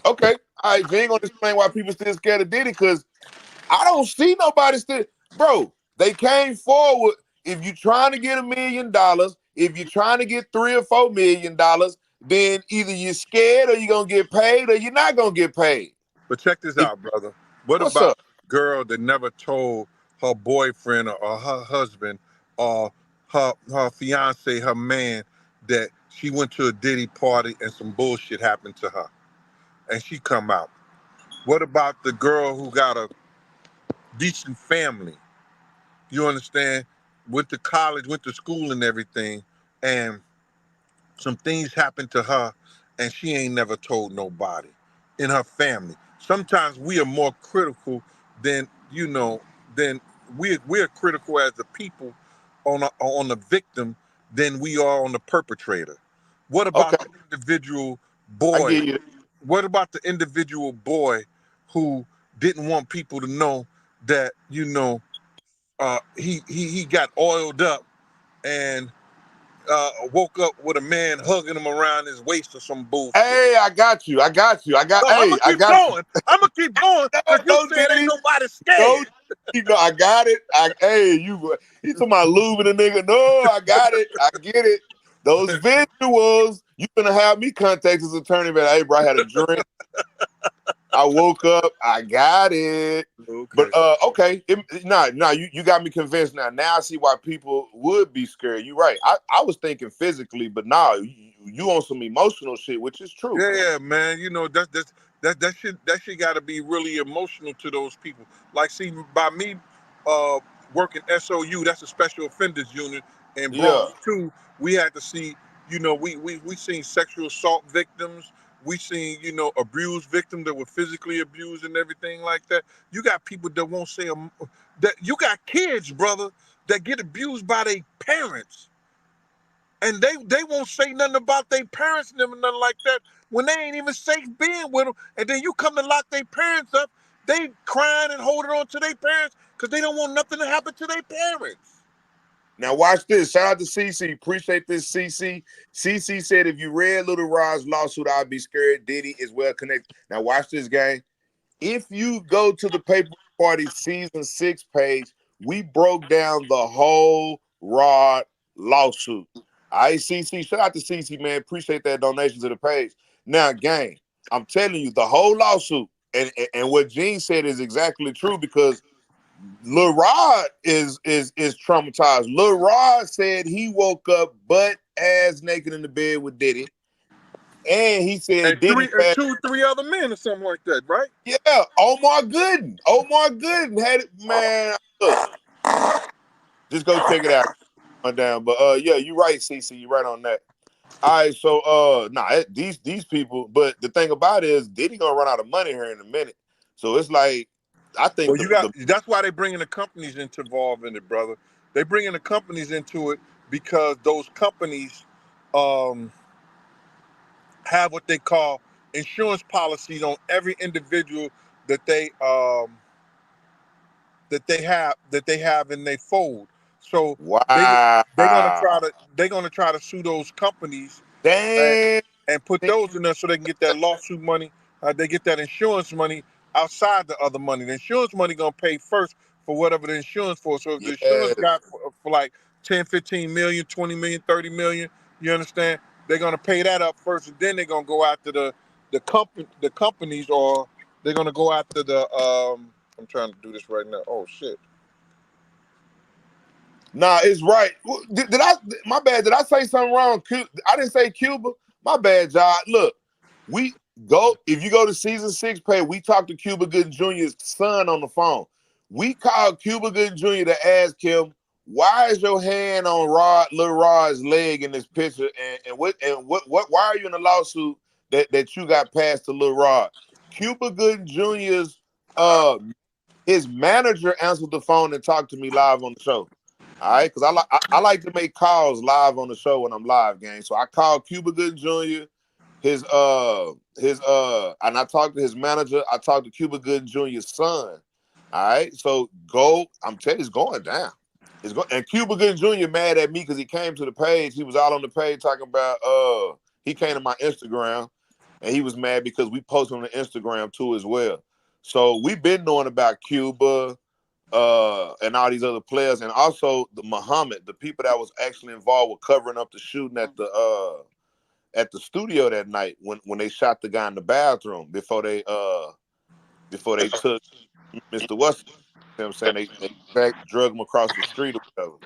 Okay. All right, you ain't gonna explain why people still scared of Diddy, because I don't see nobody still. Bro, they came forward. If you're trying to get $1 million, if you're trying to get $3 or $4 million, then either you're scared or you're gonna get paid or you're not gonna get paid. But check this out, brother. What What's about up? a girl that never told her boyfriend or her husband or her fiance, her man, that she went to a Diddy party and some bullshit happened to her, and she come out? What about the girl who got a decent family? You understand? Went to college, went to school and everything, and some things happened to her, and she ain't never told nobody in her family. Sometimes we are more critical than, than we're critical as a people on the victim than we are on the perpetrator. What Okay, about the individual I boy? get you. What about the individual boy who didn't want people to know that, he got oiled up and woke up with a man hugging him around his waist or some bullshit? Hey, I got you. No, I'm gonna I keep got you. going. I'm gonna keep going because you No, said ain't Diddy. nobody No, scared. I got it. You talking about lubing a nigga? No, I got it. I get it. Those visuals, you gonna have me contact his attorney, but hey, bro, I had a drink. I woke up. I got it. But Okay. okay, you got me convinced now. Now I see why people would be scared. You're right. I was thinking physically, but now you on some emotional shit, which is true. Yeah, man. That shit got to be really emotional to those people. Like, see, by me working SOU, that's a special offenders unit in Yeah. Bronx too. We had to see, we seen sexual assault victims. We seen, abused victims that were physically abused and everything like that. You got people that won't say that. You got kids, brother, that get abused by their parents, and they won't say nothing about their parents and them, nothing like that, when they ain't even safe being with them. And then you come to lock their parents up, they crying and holding on to their parents because they don't want nothing to happen to their parents. Now watch this. Shout out to CC. Appreciate this, CC. CC said, if you read Little Rod's lawsuit, I'd be scared. Diddy is well connected. Now watch this, gang. If you go to the Paper Party season 6 page, we broke down the whole Rod lawsuit. CC. Shout out to CC, man. Appreciate that donation to the page. Now, gang, I'm telling you, the whole lawsuit and what Gene said is exactly true, because Lil Rod is traumatized. Lil Rod said he woke up butt ass naked in the bed with Diddy, and he said And Diddy had, 2 or 3 other men or something like that, right? yeah, Omar Gooden had it, man. Look, just go check it out. On down, but yeah, you're right, CC. You're right on that. All right, so these people, but the thing about it is Diddy gonna run out of money here in a minute. So it's like, I think Well, that's why they bringing the companies involved in it, brother. They bringing the companies into it because those companies have what they call insurance policies on every individual that they have in their fold. So wow, they're gonna try to sue those companies and, damn. and put those in there so they can get that lawsuit money. They get that insurance money outside the other money. The insurance money gonna pay first for whatever the insurance for. So if the insurance Yes. got for like 10, 15 million, 20 million, 30 million, you understand? They're gonna pay that up first, and then they're gonna go after the companies, or they're gonna go after the I'm trying to do this right now. Oh shit. Nah, it's right. Did I? My bad. Did I say something wrong? I didn't say Cuba. My bad, John. Look, If you go to season 6 page, we talked to Cuba Gooding Jr.'s son on the phone. We called Cuba Gooding Jr. to ask him, why is your hand on Lil Rod's leg in this picture? And why are you in a lawsuit that you got passed to Lil Rod? Cuba Gooding Jr.'s his manager answered the phone and talked to me live on the show. All right, because I like to make calls live on the show when I'm live, gang. So I called Cuba Gooding Jr., and I talked to his manager. I talked to Cuba Gooding Jr.'s son. All right, so I'm telling you, it's going down. And Cuba Gooding Jr. mad at me because he came to the page. He was out on the page talking about he came to my Instagram and he was mad because we posted on the Instagram too as well. So we've been knowing about Cuba and all these other players, and also the Muhammad, the people that was actually involved with covering up the shooting at the studio that night when they shot the guy in the bathroom before they took Mr. Weston. You know what I'm saying? They drug him across the street or whatever.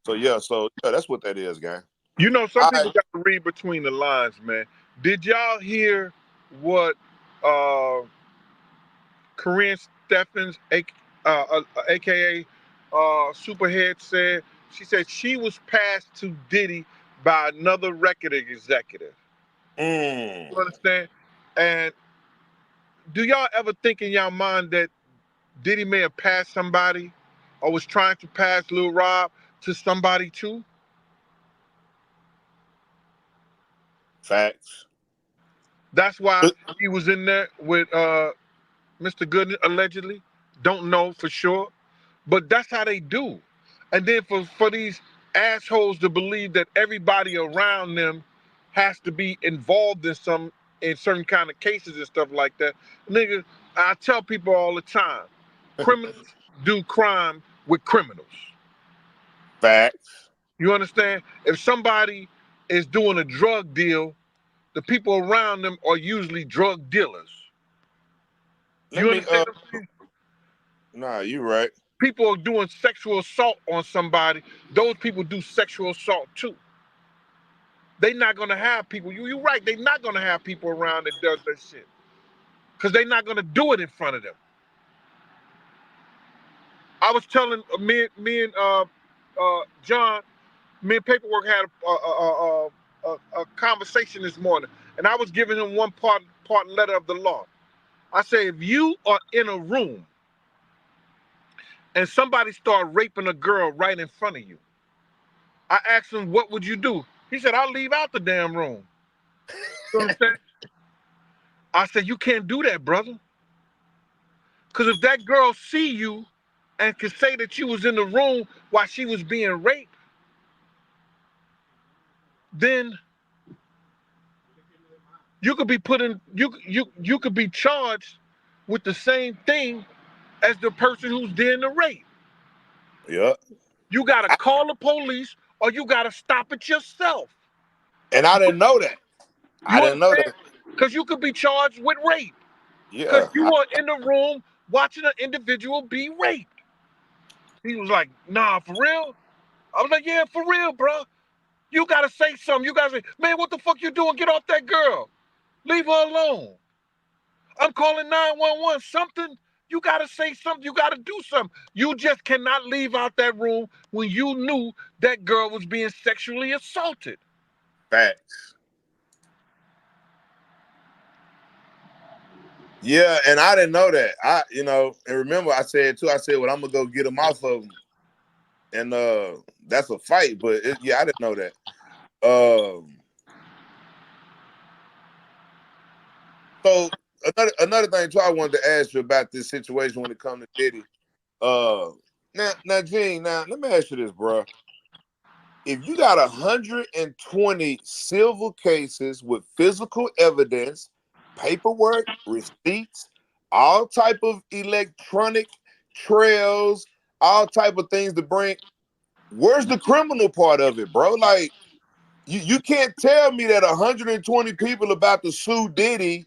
So yeah, that's what that is, gang. You know, some people got to read between the lines, man. Did y'all hear what Corinne Steffens, aka Superhead, said? She said she was passed to Diddy by another record executive. You understand? And do y'all ever think in y'all mind that Diddy may have passed somebody or was trying to pass Lil Rob to somebody too? Facts. That's why he was in there with Mr. Goodness, allegedly. Don't know for sure. But that's how they do. And then for these assholes to believe that everybody around them has to be involved in certain kind of cases and stuff like that. Nigga, I tell people all the time, criminals do crime with criminals. Facts. You understand? If somebody is doing a drug deal, the people around them are usually drug dealers. You understand what I'm saying? Nah, you're right. People are doing sexual assault on somebody. Those people do sexual assault too. They're not gonna have people. You're right. They're not gonna have people around that does that shit, because they're not gonna do it in front of them. I was telling me and John, me and Paperwork had a conversation this morning, and I was giving him one part letter of the law. I say, if you are in a room and somebody start raping a girl right in front of you, I asked him, what would you do? He said, I'll leave out the damn room. You understand? I said, you can't do that, brother. Because if that girl see you and can say that you was in the room while she was being raped, then you could be you could be charged with the same thing as the person who's doing the rape. Yeah. You gotta call the police or you gotta stop it yourself. And I didn't know that. I didn't know that. Because you could be charged with rape. Yeah. Because you were in the room watching an individual be raped. He was like, nah, for real? I was like, yeah, for real, bro. You gotta say something. You gotta say, man, what the fuck you doing? Get off that girl. Leave her alone. I'm calling 911. Something. You gotta say something. You gotta do something. You just cannot leave out that room when you knew that girl was being sexually assaulted. Facts. Yeah, and I didn't know that. And remember I said, well, I'm gonna go get him off of him. And that's a fight, but I didn't know that. So another thing too, I wanted to ask you about this situation when it comes to Diddy. Now, Gene, let me ask you this, bro. If you got 120 civil cases with physical evidence, paperwork, receipts, all type of electronic trails, all type of things to bring, where's the criminal part of it, bro? Like, you can't tell me that 120 people about to sue Diddy,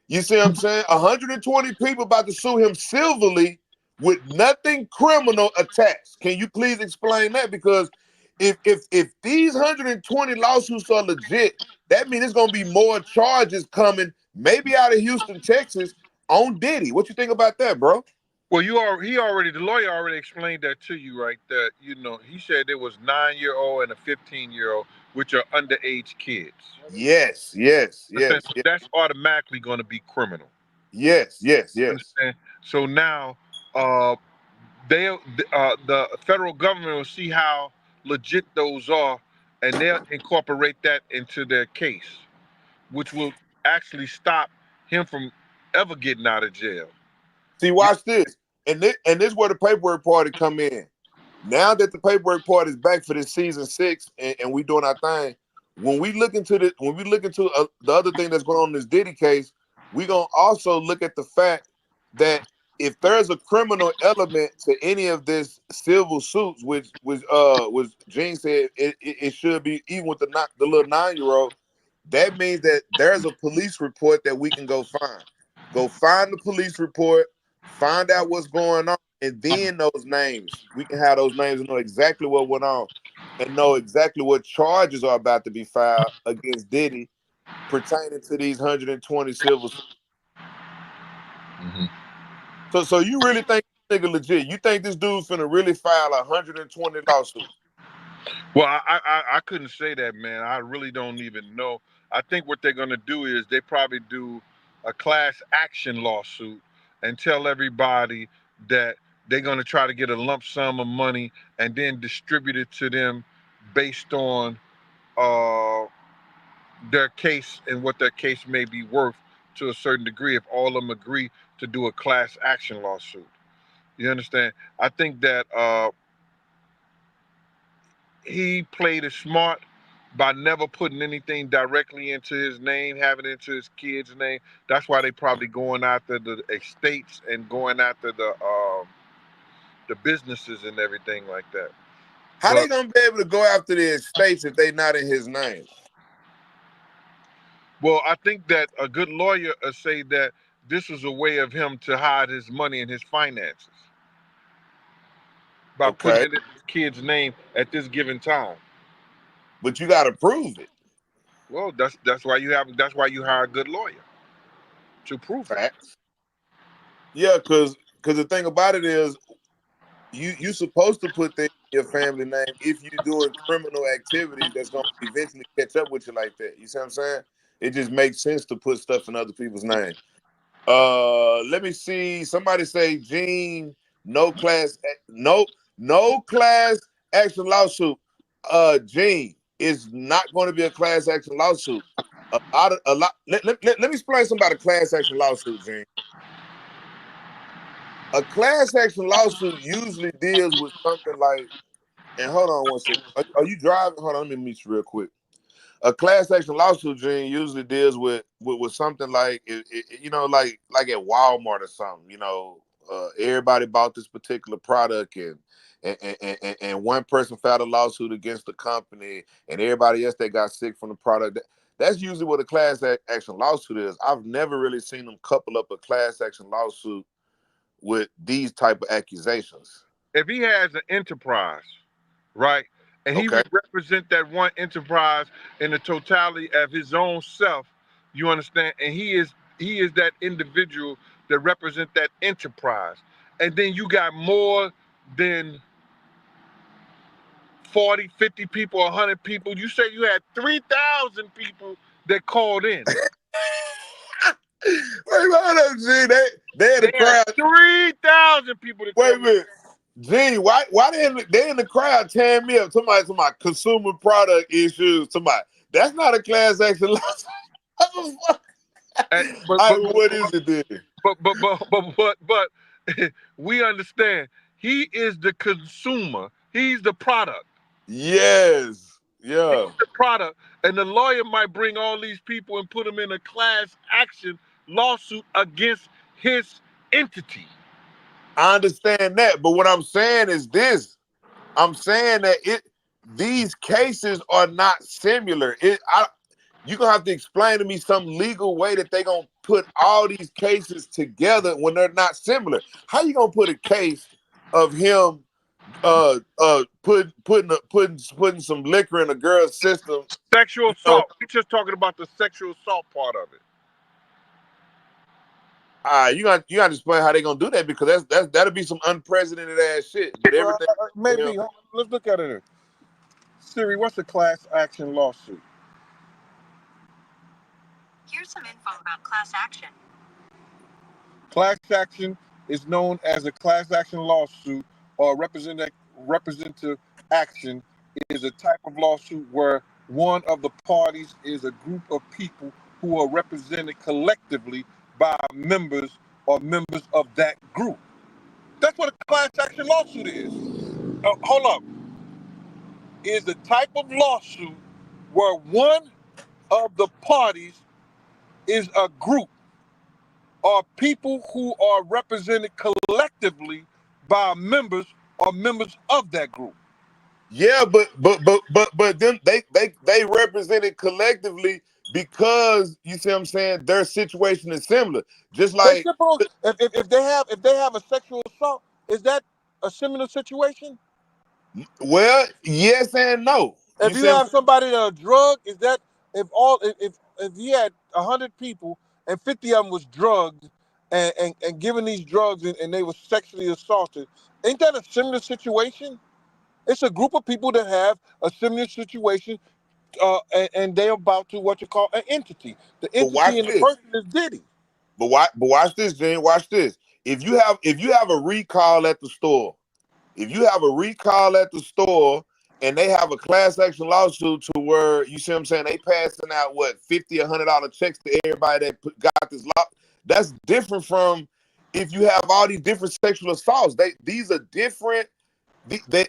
you see what I'm saying? 120 people about to sue him civilly with nothing criminal attached. Can you please explain that? Because if these 120 lawsuits are legit, that means there's gonna be more charges coming maybe out of Houston, Texas, on Diddy. What you think about that, bro? Well, the lawyer already explained that to you, right? That he said there was 9-year-old and a 15-year-old, which are underage kids. Yes. So that's automatically going to be criminal. Yes. Understand? So now, the federal government will see how legit those are, and they'll incorporate that into their case, which will actually stop him from ever getting out of jail. See, watch this. And this is where the paperwork party come in. Now that the paperwork party is back for this season 6 and we doing our thing, when we look into the other thing that's going on in this Diddy case, we gonna also look at the fact that if there's a criminal element to any of this civil suits, which Gene said it should be, even with the little 9-year-old, that means that there's a police report that we can go find. Go find the police report, find out what's going on, and then those names. We can have those names and know exactly what went on and know exactly what charges are about to be filed against Diddy pertaining to these 120 civil suits. So you really think this nigga legit? You think this dude's finna really file 120 lawsuits? Well, I couldn't say that, man. I really don't even know. I think what they're gonna do is they probably do a class action lawsuit and tell everybody that they're gonna try to get a lump sum of money and then distribute it to them based on their case and what their case may be worth to a certain degree. If all of them agree to do a class action lawsuit, you understand? I think that he played it smart by never putting anything directly into his name, having it into his kid's name. That's why they probably going after the estates and going after the businesses and everything like that. How they gonna be able to go after the estates if they not in his name? Well, I think that a good lawyer say that this was a way of him to hide his money and his finances by putting it in his kid's name at this given time. But you got to prove it. Well, that's why you hire a good lawyer to prove it. Yeah, because the thing about it is, you supposed to put things in your family name if you're doing criminal activity that's gonna eventually catch up with you like that. You see what I'm saying? It just makes sense to put stuff in other people's name. Let me see. Somebody say, Gene, no class action lawsuit. Gene, is not going to be a class action lawsuit. Let me explain something about a class action lawsuit, Gene. A class action lawsuit usually deals with something like, and hold on one second. Are you driving? Hold on, let me meet you real quick. A class action lawsuit, Gene, usually deals with something like, like at Walmart or something. Everybody bought this particular product, and one person filed a lawsuit against the company, and everybody else that got sick from the product. That's usually what a class action lawsuit is. I've never really seen them couple up a class action lawsuit with these type of accusations. If he has an enterprise, right, and he would represent that one enterprise in the totality of his own self, you understand, and he is that individual that represent that enterprise, and then you got more than 40, 50 people, 100 people. You say you had 3,000 people that called in. Wait, hold up, Gene. They in the crowd. 3,000 people. Wait a minute, Gene. Why they in the crowd tearing me up? Somebody, consumer product issues. Somebody. That's not a class action lawsuit. What is it then? But we understand. He is the consumer. He's the product. Yes. Yeah. He's the product, and the lawyer might bring all these people and put them in a class action lawsuit against his entity. I understand that, but what I'm saying is this: I'm saying that these cases are not similar. You're gonna have to explain to me some legal way that they gonna put all these cases together when they're not similar. How you gonna put a case of him putting some liquor in a girl's system? Sexual assault. We're just talking about the sexual assault part of it. You got to explain how they gonna do that, because that'll be some unprecedented ass shit. But everything, Maybe. Let's look at it. Siri, what's a class action lawsuit? Here's some info about class action. Class action is known as a class action lawsuit, or representative action is a type of lawsuit where one of the parties is a group of people who are represented collectively by members or members of that group. That's what a class action lawsuit is. Hold up. Is a type of lawsuit where one of the parties is a group or people who are represented collectively by members or members of that group. yeah, but then they represented collectively because, you see what I'm saying, their situation is similar. Just They like, suppose if they have a sexual assault, is that a similar situation? well, yes and no. You If see you what I'm have saying? somebody that a drug, is that if you had 100 people and 50 of them was drugged and given these drugs and they were sexually assaulted, ain't that a similar situation? It's a group of people that have a similar situation, and they're about to what you call an entity. The But watch entity in the this. person is Diddy. But watch this, Jane. Watch this. If you have a recall at the store, and they have a class action lawsuit to where, you see what I'm saying, they passing out what, $50, $100 checks to everybody that got this law. That's different from if you have all these different sexual assaults. These are different. They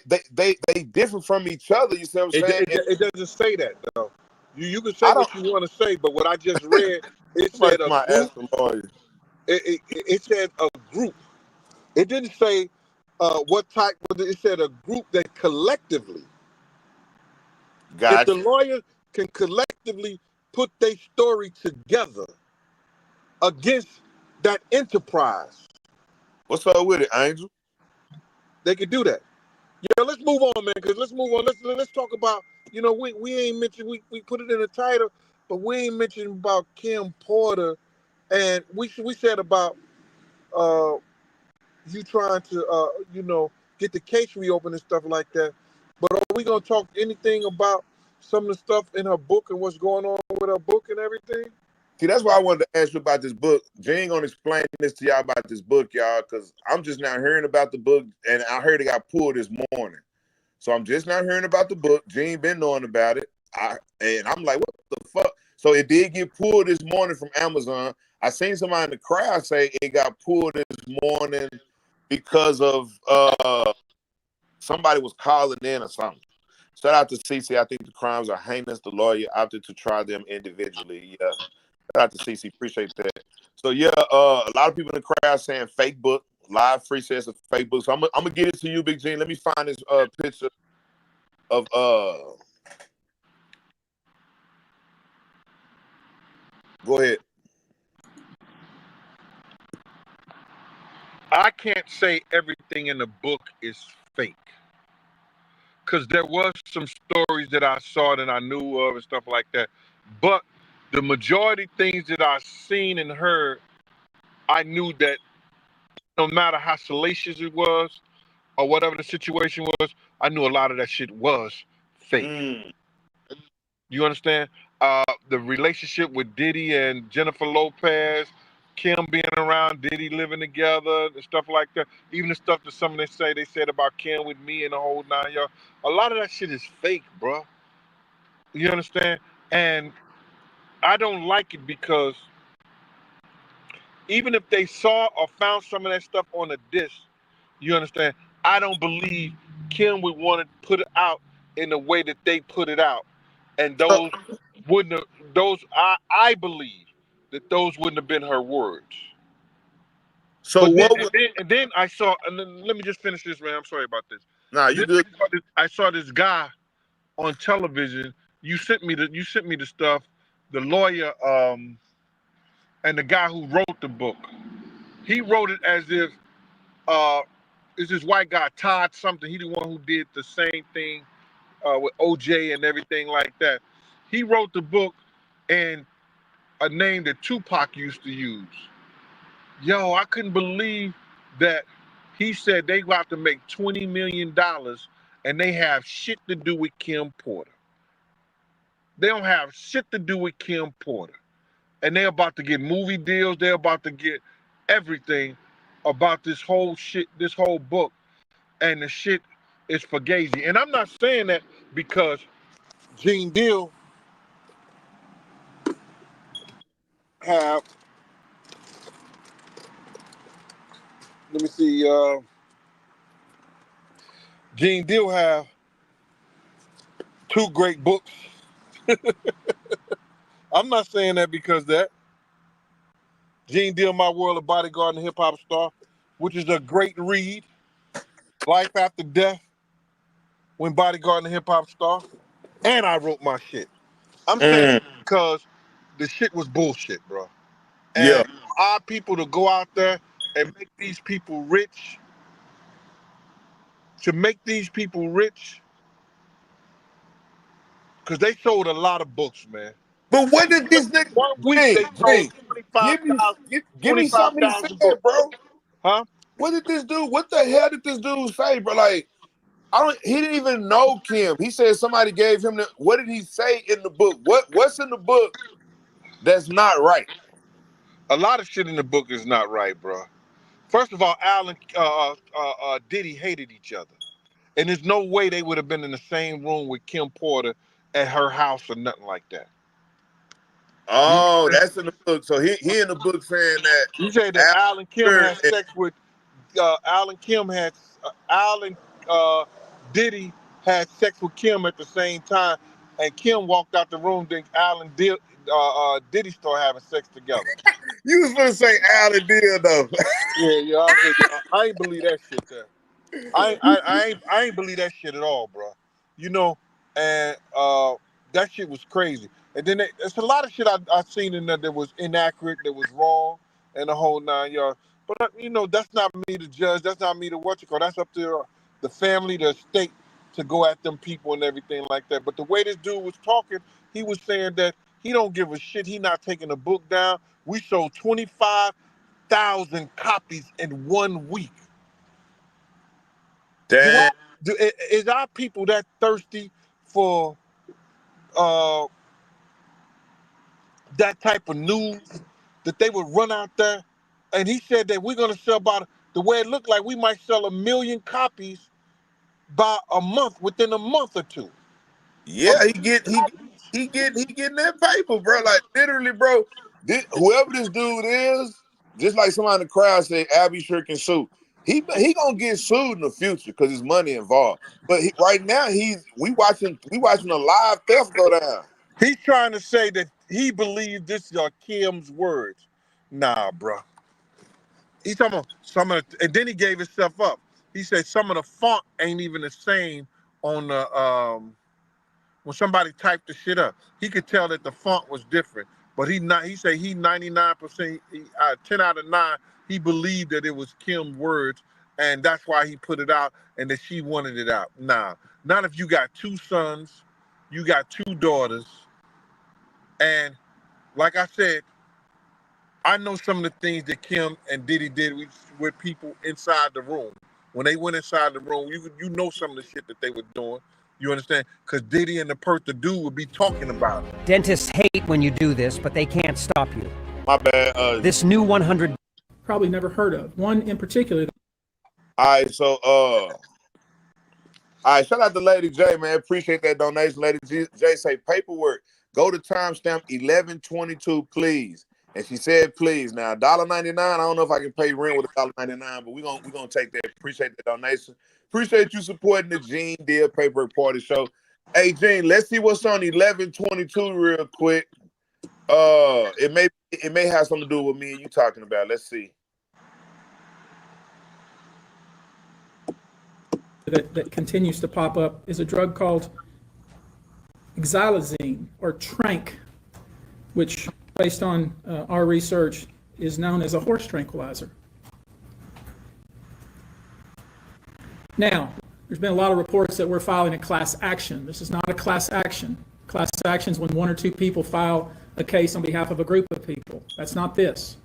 different from each other. You see what I'm saying? It doesn't say that though. You can say I don't. what you want to say, but what I just read, it Somebody said a might group. ask the lawyer. It said a group. It didn't say what type. It said a group that collectively. If the Gotcha. lawyer can collectively put their story together against that enterprise, What's up with it, Angel? they could do that. Yeah, let's move on, man. Because let's move on. Let's talk about. We ain't mentioned. We put it in the title, but we ain't mentioned about Kim Porter, and we said about you trying to get the case reopened and stuff like that. But are we gonna talk anything about some of the stuff in her book and what's going on with her book and everything? See, that's why I wanted to ask you about this book. Jane gonna explain this to y'all about this book, y'all, because I'm just now hearing about the book, and I heard it got pulled this morning. So I'm just now hearing about the book. Jane been knowing about it. And I'm like, what the fuck? So it did get pulled this morning from Amazon. I seen somebody in the crowd say it got pulled this morning because of somebody was calling in or something. Shout out to CC. I think the crimes are heinous. The lawyer opted to try them individually. Yeah. Shout out to CC. Appreciate that. So yeah, a lot of people in the crowd saying fake book. Live free says a fake book. So I'm gonna get it to you, Big Gene. Let me find this picture of go ahead. I can't say everything in the book is fake, because there was some stories that I saw that I knew of and stuff like that. But the majority things that I seen and heard, I knew that no matter how salacious it was or whatever the situation was, I knew a lot of that shit was fake. You understand? The relationship with Diddy and Jennifer Lopez, Kim being around, Diddy living together, and stuff like that. Even the stuff that some of they said about Kim with me and the whole 9 yards. A lot of that shit is fake, bro. You understand? And I don't like it because even if they saw or found some of that stuff on a disc, you understand? I don't believe Kim would want to put it out in the way that they put it out. And those wouldn't have, I believe that those wouldn't have been her words. So But then, what was and then I saw, and then let me just finish this, man. I'm sorry about this. nah, you good. I saw this guy on television. You sent me the stuff, the lawyer, and the guy who wrote the book. He wrote it as if it's this white guy, Todd something. He the one who did the same thing with OJ and everything like that. He wrote the book in a name that Tupac used to use. Yo, I couldn't believe that he said they got to make $20 million and they have shit to do with Kim Porter. They don't have shit to do with Kim Porter. And they're about to get movie deals. They're about to get everything about this whole shit, this whole book. And the shit is fugazi. And I'm not saying that because Gene Deal have, let me see, Gene Deal have 2 great books. I'm not saying that because that. Gene Deal, My World, A Bodyguard and a Hip Hop Star, which is a great read. Life After Death, When Bodyguard and a Hip Hop Star. And I wrote my shit. I'm saying because the shit was bullshit, bro. Yeah. And our people to go out there and make these people rich, because they sold a lot of books, man. But what did this nigga 1 week they sold give me something he 25,000 said, books. bro. Huh? What did this dude? What the hell did this dude say, bro? Like, he didn't even know Kim. He said somebody gave him the. What did he say in the book? What's in the book that's not right? A lot of shit in the book is not right, bro. First of all, Al and Diddy hated each other. And there's no way they would have been in the same room with Kim Porter at her house or nothing like that. Oh, that's in the book. So he in the book saying that You say that Al and Kim had sex with Al and Diddy had sex with Kim at the same time, and Kim walked out the room. Then Al and Diddy started having sex together. You was gonna say Al and Deal though. Yeah. I ain't believe that shit there. I ain't believe that shit at all, bro. You know, and that shit was crazy. And then there's a lot of shit I seen in there that was inaccurate, that was wrong, and the whole 9 yards. But you know, that's not me to judge. That's not me to what you call. That's up to the family, the state, to go at them people and everything like that. But the way this dude was talking, he was saying that he don't give a shit. He not taking the book down. We sold 25,000 copies in 1 week. Damn. Is our people that thirsty for that type of news that they would run out there? And he said that we're gonna sell about the way it looked like we might sell 1 million copies by a month, within a month or two. Yeah, he getting that paper, bro. Like literally, bro. Whoever this dude is, just like somebody in the crowd said, Abby sure can sue. He gonna get sued in the future because there's money involved. But right now we watching a live theft go down. He's trying to say that he believed this are Kim's words. Nah, bro. He's talking about some of the, and then he gave himself up. He said some of the font ain't even the same on the when somebody typed the shit up. He could tell that the font was different. But he said he 99%, 10 out of 9, he believed that it was Kim's words, and that's why he put it out and that she wanted it out. Nah. Not if you got 2 sons, you got 2 daughters, and like I said, I know some of the things that Kim and Diddy did with people inside the room. When they went inside the room, you know some of the shit that they were doing. You understand? Because Diddy and the dude would be talking about it. Dentists hate when you do this, but they can't stop you. My bad. This new 100... Probably never heard of. One in particular. All right, so all right, shout out to Lady J, man. Appreciate that donation. Lady J say paperwork. Go to timestamp 1122, please. And she said, please. Now, $1.99. I don't know if I can pay rent with $1.99, but we're gonna take that. Appreciate the donation. Appreciate you supporting the Gene Deal Paperwork Party Show. Hey, Gene, let's see what's on 1122 real quick. It may have something to do with me and you talking about. Let's see. That continues to pop up is a drug called xylazine, or trank, which, based on our research, is known as a horse tranquilizer. Now, there's been a lot of reports that we're filing a class action. This is not a class action. Class action is when 1 or 2 people file a case on behalf of a group of people. That's not this.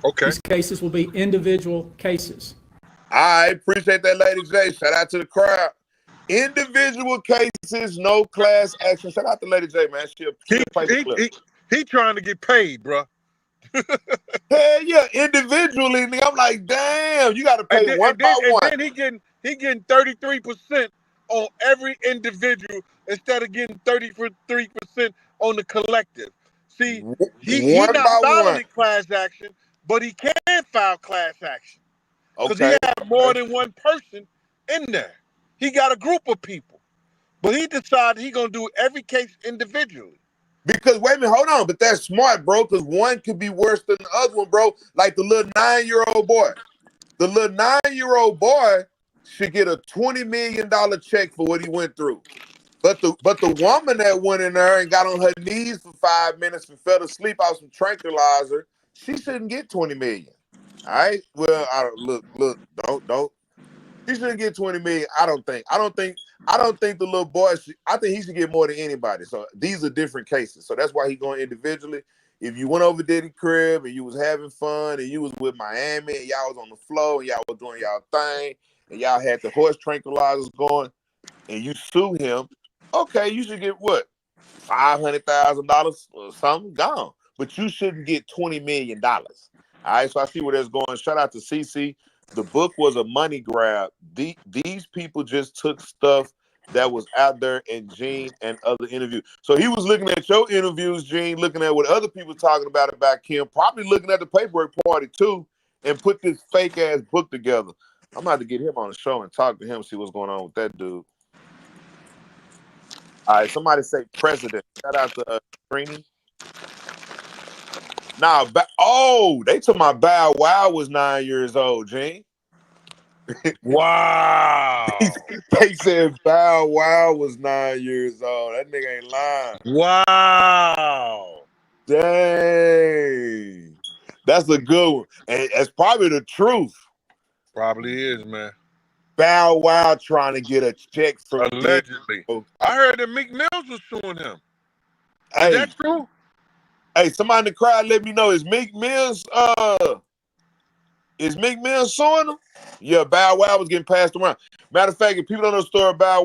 Okay. These cases will be individual cases. I appreciate that, Lady J. Shout out to the crowd. Individual cases, no class action. Shout out to Lady J, man. She'll play the clip. He trying to get paid, bro. Hell yeah, individually, nigga. I'm like, damn, you got to pay one by one. And then he getting 33% on every individual instead of getting 33% on the collective. See, he One not by filing one. a class action, but he can file class action because Okay. he had more than one person in there. He got a group of people, but he decided he gonna do every case individually. Because wait a minute, hold on, but that's smart, bro. Because one could be worse than the other one, bro. Like the little 9-year-old boy. The little 9-year-old boy should get a $20 million check for what he went through. But the woman that went in there and got on her knees for 5 minutes and fell asleep off some tranquilizer, she shouldn't get $20 million. All right. Well, don't. He shouldn't get $20 million. I don't think the little boy I think he should get more than anybody. So these are different cases. So that's why he's going individually. If you went over Diddy crib and you was having fun and you was with Miami and y'all was on the floor and y'all was doing y'all thing and y'all had the horse tranquilizers going and you sue him, okay, you should get what? $500,000 or something gone. But you shouldn't get $20 million. All right, so I see where that's going. Shout out to CC. The book was a money grab. These people just took stuff that was out there in Gene and other interviews. So he was looking at your interviews, Gene, looking at what other people talking about Kim, probably looking at the paperwork party too, and put this fake ass book together. I'm about to get him on the show and talk to him, see what's going on with that dude. All right, somebody say president. Shout out to Trini. Nah, they told my Bow Wow was 9 years old, Gene. Wow. They said Bow Wow was 9 years old. That nigga ain't lying. Wow. Dang. That's a good one. And that's probably the truth. Probably is, man. Bow Wow trying to get a check from allegedly. I heard that Meek Mills was suing him. Hey, is that true? Hey, somebody in the crowd let me know. Is Meek Mills suing him? Yeah, Bow Wow was getting passed around. Matter of fact, if people don't know the story of Bow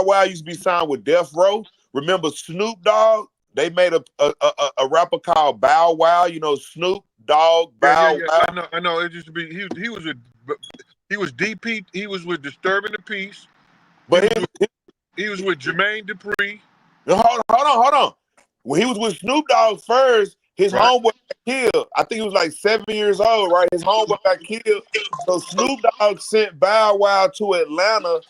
Wow used to be signed with Death Row. Remember Snoop Dogg? They made a rapper called Bow Wow. You know Snoop Dogg, Bow Wow. I know. It used to be he was DP. He was with Disturbing the Peace. But he was with Jermaine Dupri. Hold on. When he was with Snoop Dogg first, his homeboy got killed. I think he was like 7 years old, right? His homeboy got killed. So Snoop Dogg sent Bow Wow to Atlanta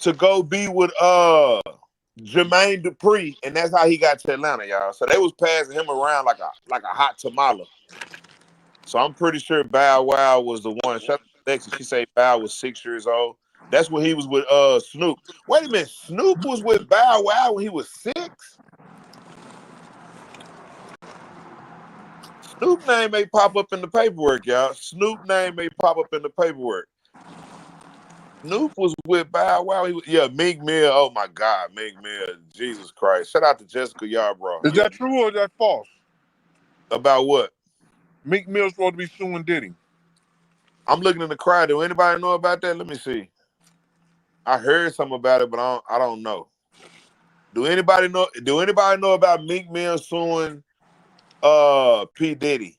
to go be with Jermaine Dupri, and that's how he got to Atlanta, y'all. So they was passing him around like a hot tamale. So I'm pretty sure Bow Wow was the one. Shout out to Lexi. She said Bow was 6 years old. That's when he was with Snoop. Wait a minute, Snoop was with Bow Wow when he was 6? Snoop name may pop up in the paperwork, y'all. Snoop name may pop up in the paperwork. Snoop was with Bow Wow. Meek Mill. Oh my God, Meek Mill. Jesus Christ. Shout out to Jessica Yarbrough. Is that true or is that false? About what? Meek Mill's supposed to be suing Diddy. I'm looking in the crowd. Do anybody know about that? Let me see. I heard something about it, but I don't know. Do anybody know about Meek Mill suing P. Diddy?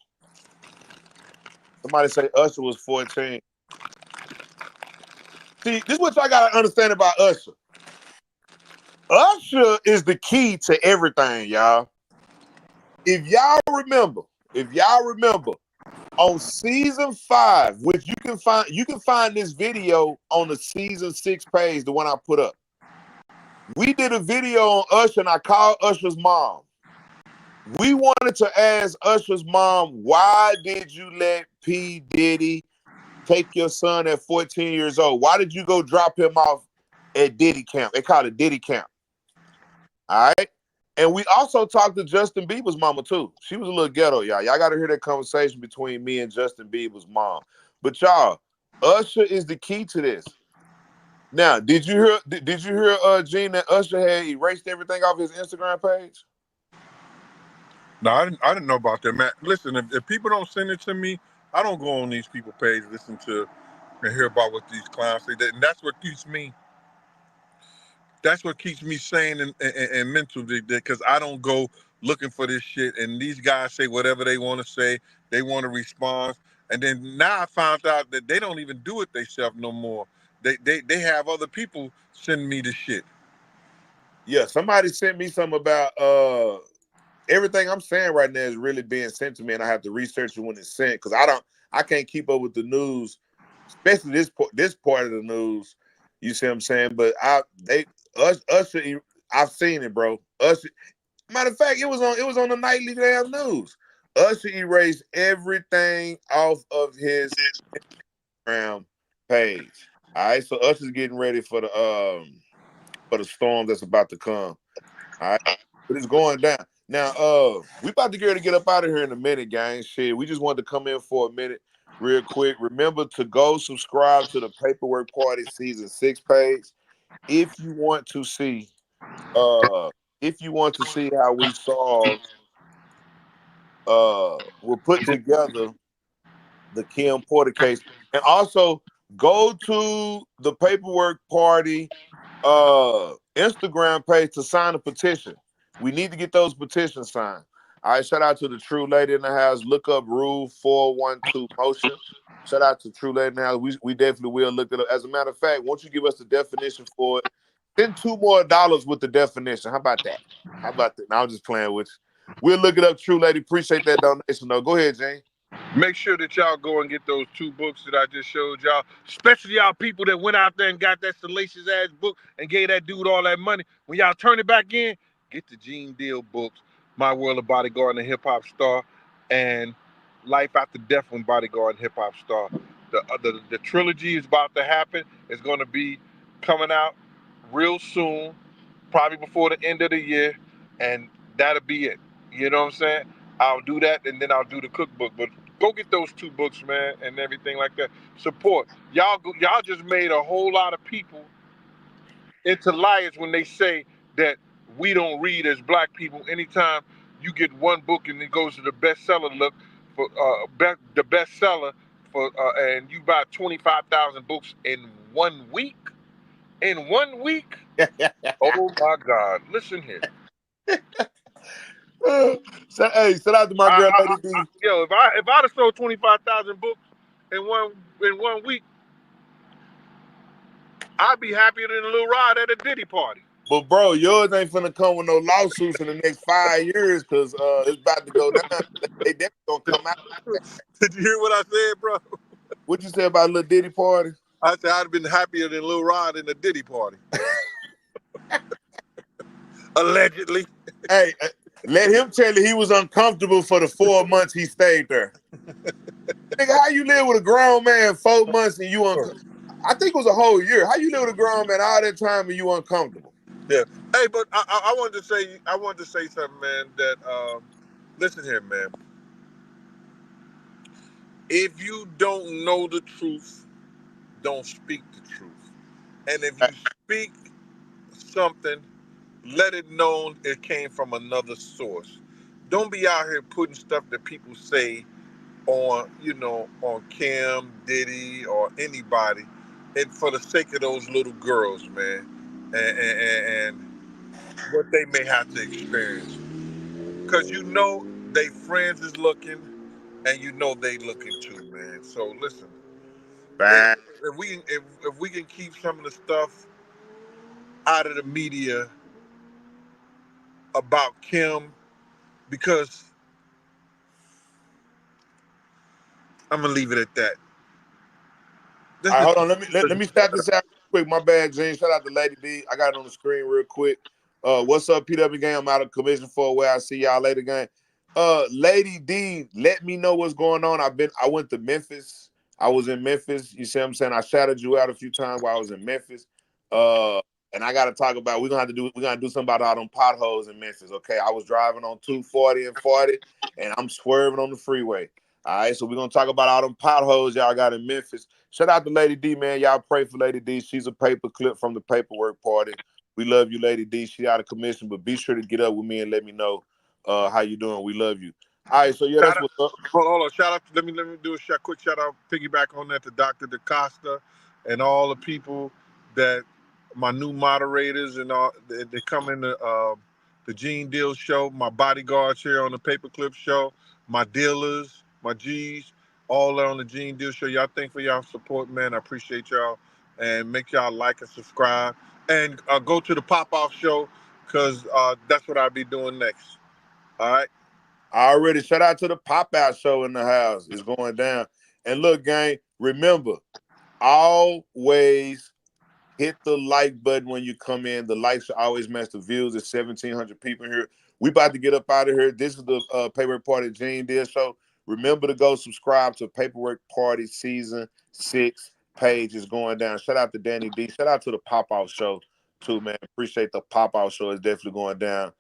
Somebody say Usher was 14. See, this is what y'all gotta understand about Usher. Usher is the key to everything, y'all. If y'all remember, on season 5, which you can find this video on the season 6 page, the one I put up. We did a video on Usher, and I called Usher's mom. We wanted to ask Usher's mom, why did you let P. Diddy take your son at 14 years old? Why did you go drop him off at Diddy camp? They call it Diddy camp. All right? And we also talked to Justin Bieber's mama, too. She was a little ghetto, y'all. Y'all got to hear that conversation between me and Justin Bieber's mom. But, y'all, Usher is the key to this. Now, did you hear Gene, that Usher had erased everything off his Instagram page? No, I didn't know about that, man. Listen, if people don't send it to me I don't go on these people page, listen to and hear about what these clowns say. And that's what keeps me. That's what keeps me sane and mental, because I don't go looking for this shit. And these guys say whatever they want to say. They want a response. And then now I found out that they don't even do it themselves no more. They have other people send me the shit. Yeah, somebody sent me something about everything I'm saying right now is really being sent to me, and I have to research it when it's sent because I can't keep up with the news, especially this part of the news. You see what I'm saying? But Usher, I've seen it, bro. Usher, matter of fact, it was on the nightly damn news. Usher erased everything off of his Instagram page. All right, so Usher's getting ready for the storm that's about to come. All right, but it's going down. Now, we about to get up out of here in a minute, gang. Shit, we just wanted to come in for a minute, real quick. Remember to go subscribe to the Paperwork Party Season 6 page if you want to see, how we solve, we'll put together the Kim Porter case, and also go to the Paperwork Party Instagram page to sign a petition. We need to get those petitions signed. All right, shout out to the True Lady in the house. Look up Rule 412 Motion. Shout out to True Lady in the house. We definitely will look it up. As a matter of fact, once you give us the definition for it, send $2 more with the definition. How about that? How about that? Now I'm just playing with you. We'll look it up, True Lady. Appreciate that donation, though. Go ahead, Jane. Make sure that y'all go and get those 2 books that I just showed y'all, especially y'all people that went out there and got that salacious ass book and gave that dude all that money. When y'all turn it back in, get the Gene Deal books, My World of Bodyguard and the Hip Hop Star, and Life After Death when Bodyguard and Hip Hop Star. The trilogy is about to happen. It's going to be coming out real soon, probably before the end of the year, and that'll be it. You know what I'm saying? I'll do that, and then I'll do the cookbook. But go get those 2 books, man, and everything like that. Support. Y'all just made a whole lot of people into liars when they say that we don't read as black people. Anytime you get one book and it goes to the bestseller look for the bestseller for and you buy 25,000 books in 1 week. In 1 week? Oh my God! Listen here. So, hey, shout out to my girl, Lady D. Yo, if I'd have sold 25,000 books in one week, I'd be happier than a little ride at a Diddy party. But bro, yours ain't finna come with no lawsuits in the next 5 years because it's about to go down. They definitely gonna come out. Did you hear what I said, bro? What you say about Lil Diddy party? I said I'd have been happier than Lil Rod in the Diddy party. Allegedly. Hey, let him tell you he was uncomfortable for the 4 months he stayed there. Nigga, how you live with a grown man 4 months and you uncomfortable? I think it was a whole year. How you live with a grown man all that time and you uncomfortable? Yeah. Hey, but I wanted to say something, man. That listen here, man. If you don't know the truth, don't speak the truth. And if you speak something, let it known it came from another source. Don't be out here putting stuff that people say on Kim, Diddy, or anybody, and for the sake of those little girls, man, and what they may have to experience, because they friends is looking, and they looking too, man. So listen, if we can keep some of the stuff out of the media about Kim, because I'm gonna leave it at that. All right, hold on. Let me start this out real quick. My bad, Gene. Shout out to Lady D. I got it on the screen real quick. What's up, PW gang? I'm out of commission for a while. I'll see y'all later, gang. Lady D, let me know what's going on. I went to Memphis. I was in Memphis. You see what I'm saying? I shouted you out a few times while I was in Memphis. And I gotta talk about we're gonna do something about all them potholes in Memphis. Okay. I was driving on 240 and 40, and I'm swerving on the freeway. All right, so we're gonna talk about all them potholes y'all got in Memphis. Shout out to Lady D, man. Y'all pray for Lady D. She's a paper clip from the Paperwork Party. We love you, Lady D. She out of commission, but be sure to get up with me and let me know how you doing. We love you. All right, so yeah, Shout that's out, what's up. hold on. Shout out. Let me do a quick shout out. Piggyback on that to Dr. DaCosta and all the people that my new moderators and all. They come in the Gene Deal show. My bodyguards here on the Paperclip show. My dealers, my G's, all on the Gene Deal show. Y'all thank for y'all support, man. I appreciate y'all, and make y'all like and subscribe, and go to the Pop Off show because that's what I'll be doing next. All right. I already shout out to the Pop Out show in the house. It's going down. And look, gang, remember, always hit the like button when you come in. The likes always match the views. There's 1,700 people here. We about to get up out of here. This is the Paperwork Party Gene Deal Show. Remember to go subscribe to Paperwork Party Season 6 page is going down. Shout out to Danny D. Shout out to the Pop Out show too, man. Appreciate the Pop Out show. It's definitely going down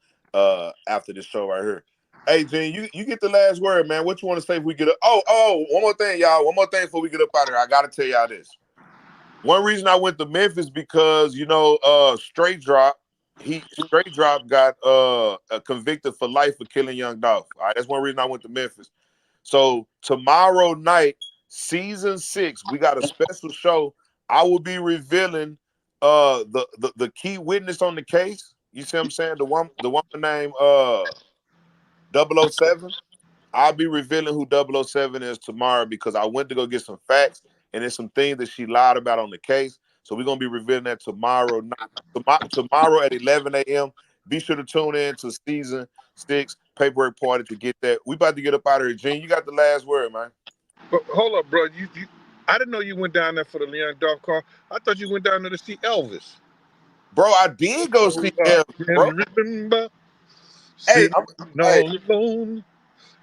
after this show right here. Hey, Gene, you get the last word, man. What you want to say if we get up? Oh, one more thing, y'all. One more thing before we get up out of here. I got to tell y'all this. One reason I went to Memphis because, Straight Drop got convicted for life for killing Young Dolph. All right, that's one reason I went to Memphis. So tomorrow night, season 6, we got a special show. I will be revealing the key witness on the case. You see what I'm saying? The woman named 007. I'll be revealing who 007 is tomorrow because I went to go get some facts and there's some things that she lied about on the case. So we're gonna be revealing that tomorrow night. Tomorrow at 11 a.m. Be sure to tune in to season 6 Paperwork Party to get that. We about to get up out of here. Gene, you got the last word, man. But hold up, bro. I didn't know you went down there for the Young Dolph car. I thought you went down there to see Elvis. Bro, I did go see Elvis, bro. Remember, Hey, all alone.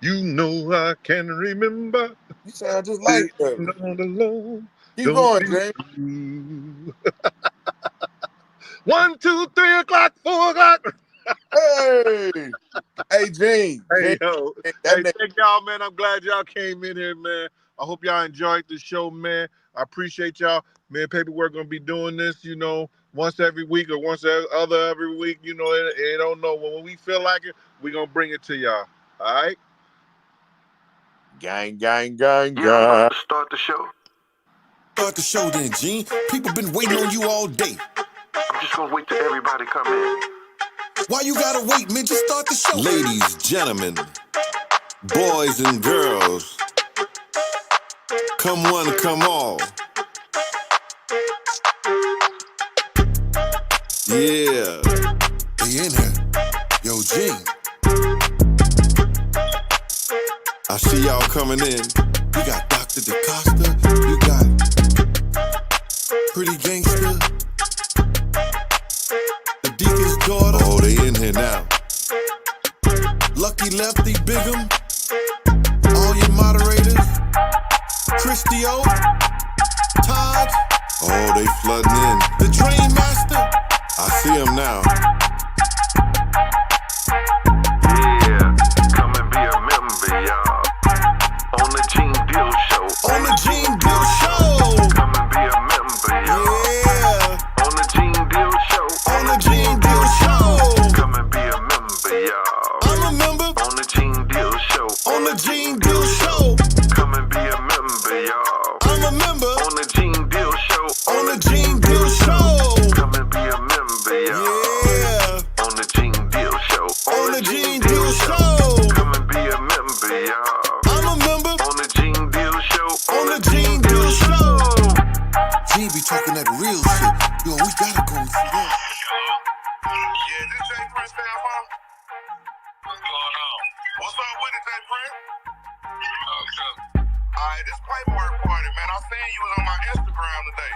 You know I can remember. You sound just like that. All alone. Keep going, James. 1, 2, 3 o'clock, 4 o'clock. Hey, Gene. Hey, yo. Thank y'all, man. I'm glad y'all came in here, man. I hope y'all enjoyed the show, man. I appreciate y'all. Man, Paperwork gonna be doing this, once every week or once every week. It don't know. When we feel like it, we gonna bring it to y'all. All right? Gang. Start the show. Start the show then, Gene. People been waiting on you all day. I'm just gonna wait till everybody come in. Why you gotta wait, man? Just start the show. Ladies, gentlemen, boys and girls, come one, come all. Yeah. They in here. Yo, Gene. I see y'all coming in. You got Dr. DaCosta. You got Pretty Gangster. The Deacon's daughter. Oh, they in here now. Lucky Lefty, Bigum. All your moderators. Christy O. Todd. Oh, they flooding in. The Drain Master. I see him now. Yeah, come and be a member, y'all. On the Gene Deal Show. On the Gene Deal Show. Come and be a member, y'all. Yeah. On the Gene Deal Show. On the Gene Deal Show. Come and be a member, y'all. I'm a member. On the Gene Deal Show. On the Gene Deal Show. Come and be a member, y'all. I'm a member. On the Gene Deal Show. On the Gene Deal Show. Come and be a member, y'all. Yeah. On the Gene Deal Show. On the Gene Deal Show. Come and be a member, y'all. I'm a member. On the Gene Deal Show. On the Gene Deal Show. Gene be talking that real shit. Yo, we gotta go and see that. Yeah, this J Prince down, huh? What's going on? What's up with it, J Prince? Alright, this Paperwork Party, man. I seen you was on my Instagram today.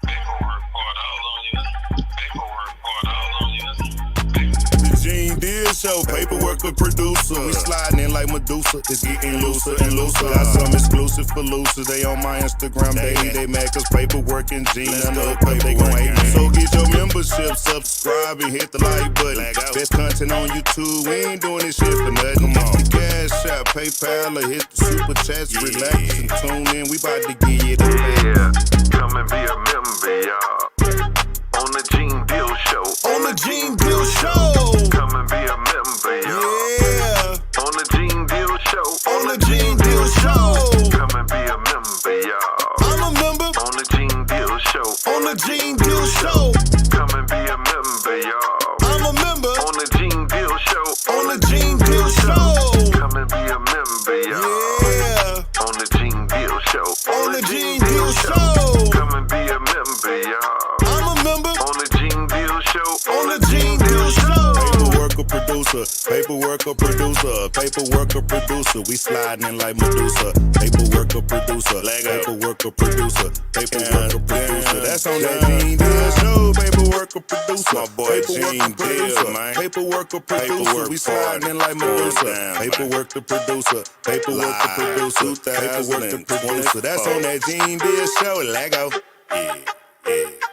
Paperwork Party, all on you. Paperwork Party, all on you. The Gene Deal Show, Paperwork with producer. We sliding in like Medusa. It's getting looser and looser. Got some exclusive for losers. They on my Instagram daily. They mad cause Paperwork and Gene under paper. They gon' hate me. So get your membership, subscribe and hit the like button. Best content on YouTube. We ain't doing this shit for nothing. Come on. The Cash App, PayPal, or hit the super chats. Relax and tune in. We about to get it. Yeah, come and be a member, y'all. On the Gene Deal Show. On the Gene Deal Show. Come and be a member. the Gene Deal Show. Come and be a member, y'all. I'm a member On the Gene Deal Show. on the Gene Deal Show. Come and be a member, y'all. Yeah, On the Gene Deal Show. on the Gene Deal Show. Come and be a member, y'all. I'm a member On the Gene Deal Show. on the Gene Deal Show. Paperwork or producer, paperwork or producer, paperwork or producer. We sliding in like Medusa. Paperwork or producer, paperwork or producer, paperwork or producer. That's on that Gene Deal Show. Paperwork or producer, my boy Gene Deal, man. Paperwork or producer, we sliding in like Medusa. Paperwork to producer, paperwork to producer, paperwork to producer. That's on that Gene Deal Show. Lego. Yeah, yeah.